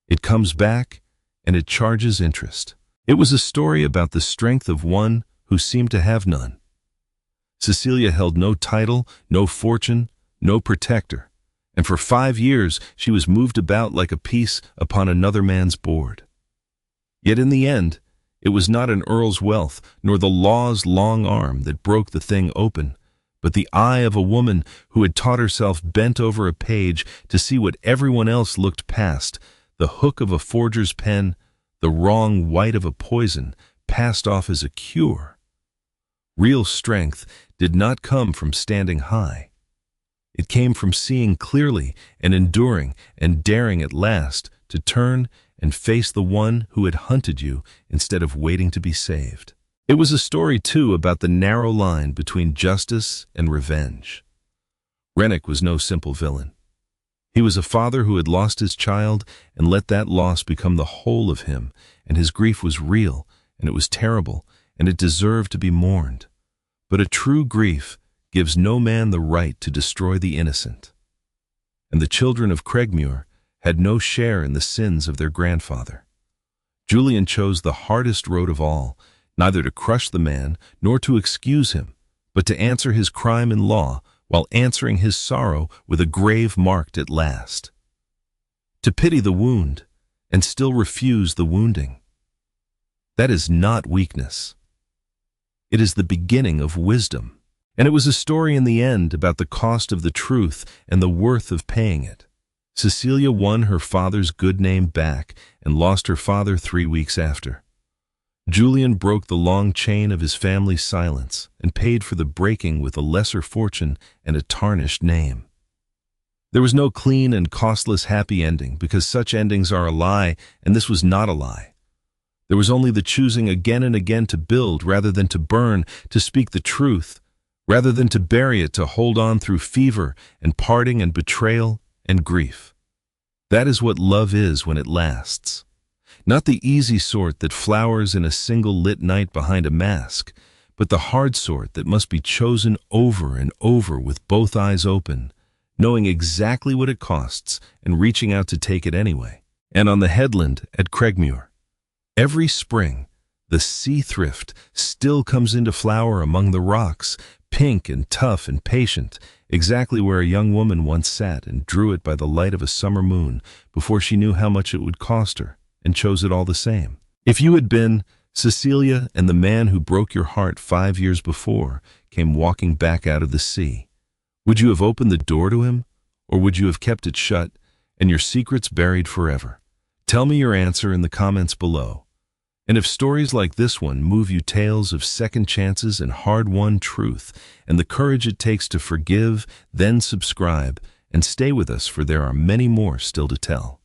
It comes back, and it charges interest. It was a story about the strength of one who seemed to have none. Cecilia held no title, no fortune, no protector, and for 5 years she was moved about like a piece upon another man's board. Yet in the end, it was not an earl's wealth, nor the law's long arm that broke the thing open, but the eye of a woman who had taught herself bent over a page to see what everyone else looked past, the hook of a forger's pen, the wrong white of a poison, passed off as a cure. Real strength did not come from standing high. It came from seeing clearly and enduring and daring at last to turn and face the one who had hunted you instead of waiting to be saved. It was a story, too, about the narrow line between justice and revenge. Rennick was no simple villain. He was a father who had lost his child and let that loss become the whole of him, and his grief was real, and it was terrible, and it deserved to be mourned. But a true grief gives no man the right to destroy the innocent. And the children of Cregmuir had no share in the sins of their grandfather. Julian chose the hardest road of all, neither to crush the man nor to excuse him, but to answer his crime in law while answering his sorrow with a grave marked at last. To pity the wound and still refuse the wounding. That is not weakness. It is the beginning of wisdom. And it was a story in the end about the cost of the truth and the worth of paying it. Cecilia won her father's good name back and lost her father 3 weeks after. Julian broke the long chain of his family's silence and paid for the breaking with a lesser fortune and a tarnished name. There was no clean and costless happy ending, because such endings are a lie, and this was not a lie. There was only the choosing again and again to build rather than to burn, to speak the truth, rather than to bury it, to hold on through fever and parting and betrayal and grief. That is what love is when it lasts. Not the easy sort that flowers in a single lit night behind a mask, but the hard sort that must be chosen over and over with both eyes open, knowing exactly what it costs and reaching out to take it anyway. And on the headland at Cregmuir, every spring, the sea thrift still comes into flower among the rocks, pink and tough and patient, exactly where a young woman once sat and drew it by the light of a summer moon before she knew how much it would cost her, and chose it all the same. If you had been Cecilia and the man who broke your heart 5 years before came walking back out of the sea, would you have opened the door to him, or would you have kept it shut and your secrets buried forever? Tell me your answer in the comments below. And if stories like this one move you, tales of second chances and hard-won truth and the courage it takes to forgive, then subscribe and stay with us, for there are many more still to tell.